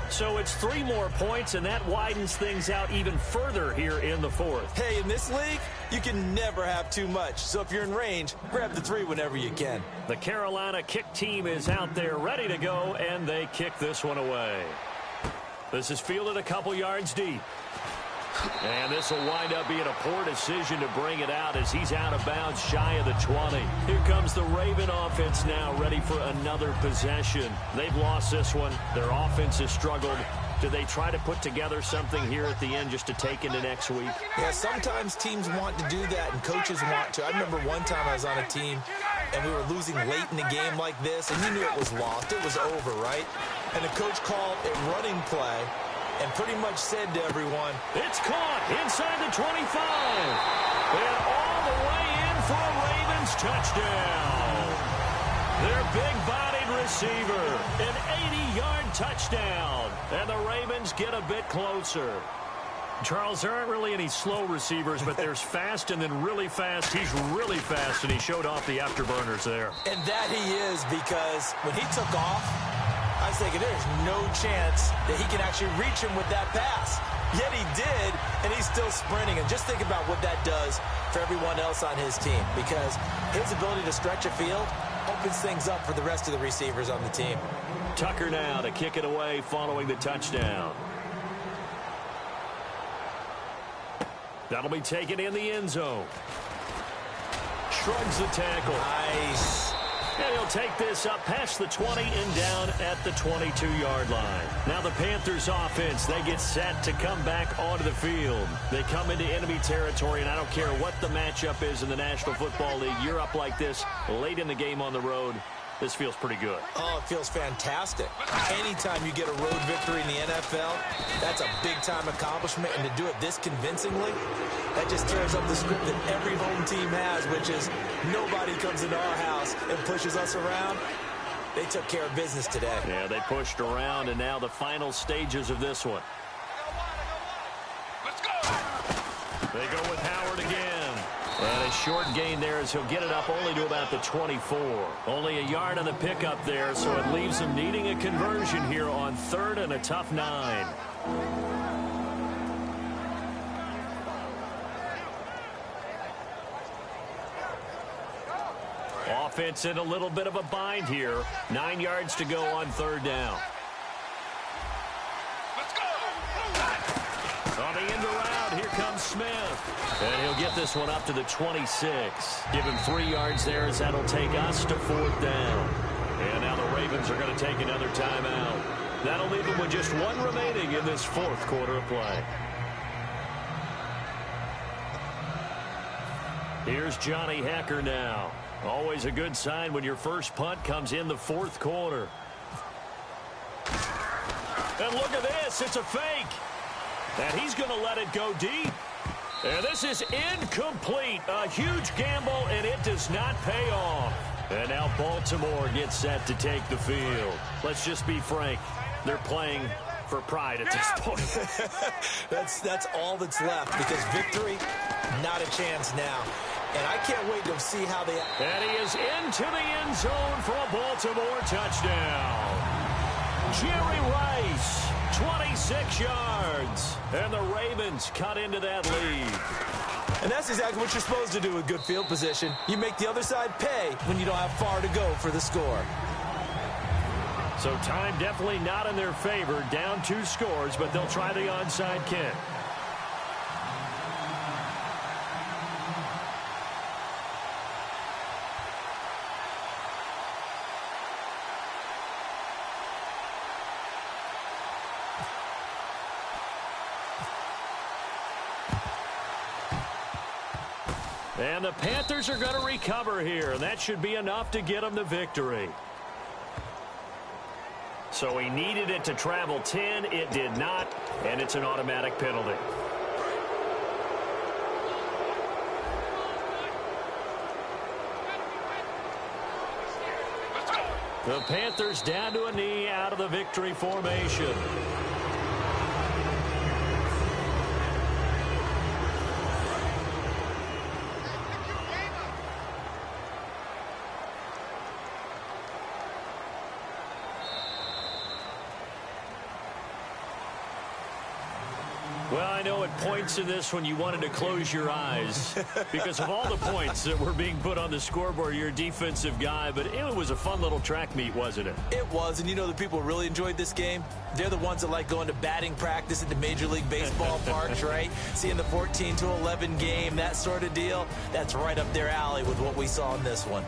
So it's 3 more points, and that widens things out even further here in the 4th. Hey, in this league, you can never have too much. So if you're in range, grab the 3 whenever you can. The Carolina kick team is out there ready to go, and they kick this one away. This is fielded a couple yards deep. And this will wind up being a poor decision to bring it out as he's out of bounds shy of the 20. Here comes the Raven offense now ready for another possession. They've lost this one. Their offense has struggled. Do they try to put together something here at the end just to take into next week? Yeah, sometimes teams want to do that and coaches want to. I remember one time I was on a team and we were losing late in the game like this, and you knew it was lost. It was over, right? And the coach called a running play and pretty much said to everyone, it's caught inside the 25. And all the way in for a Ravens touchdown. Their big-bodied receiver, an 80-yard touchdown. And the Ravens get a bit closer. Charles, there aren't really any slow receivers, but there's fast and then really fast. He's really fast, and he showed off the afterburners there. And that he is, because when he took off, I was thinking there's no chance that he can actually reach him with that pass. Yet he did, and he's still sprinting. And just think about what that does for everyone else on his team, because his ability to stretch a field opens things up for the rest of the receivers on the team. Tucker now to kick it away following the touchdown. That'll be taken in the end zone. Shrugs the tackle. Nice. And he'll take this up past the 20 and down at the 22-yard line. Now the Panthers offense, they get set to come back onto the field. They come into enemy territory, and I don't care what the matchup is in the National Football League. You're up like this late in the game on the road. This feels pretty good. Oh, it feels fantastic. Anytime you get a road victory in the NFL, that's a big-time accomplishment, and to do it this convincingly, that just tears up the script that every home team has, which is nobody comes into our house and pushes us around. They took care of business today. Yeah, they pushed around, and now the final stages of this one. Let's go. They go with Howard again. And a short gain there as he'll get it up only to about the 24. Only a yard on the pickup there, so it leaves him needing a conversion here on 3rd and a tough 9. Offense in a little bit of a bind here. 9 yards to go on 3rd down. Let's go. On the end around, here comes Smith. And he'll get this one up to the 26. Give him 3 yards there as that'll take us to 4th down. And now the Ravens are going to take another timeout. That'll leave them with just 1 remaining in this 4th quarter of play. Here's Johnny Hecker now. Always a good sign when your first punt comes in the 4th quarter. And look at this. It's a fake. And he's going to let it go deep. And this is incomplete. A huge gamble, and it does not pay off. And now Baltimore gets set to take the field. Let's just be frank. They're playing for pride at this point. That's all that's left, because victory, not a chance now. And I can't wait to see how they... And he is into the end zone for a Baltimore touchdown. Jerry Rice, 26 yards. And the Ravens cut into that lead. And that's exactly what you're supposed to do with good field position. You make the other side pay when you don't have far to go for the score. So time definitely not in their favor. Down 2 scores, but they'll try the onside kick. And the Panthers are going to recover here, and that should be enough to get them the victory. So he needed it to travel 10. It did not, and it's an automatic penalty. The Panthers down to a knee out of the victory formation. Well, I know at points in this when you wanted to close your eyes because of all the points that were being put on the scoreboard. You're a defensive guy, but it was a fun little track meet, wasn't it? It was, and you know the people who really enjoyed this game? They're the ones that like going to batting practice at the Major League Baseball parks, right? Seeing the 14-11 game, that sort of deal. That's right up their alley with what we saw in this one.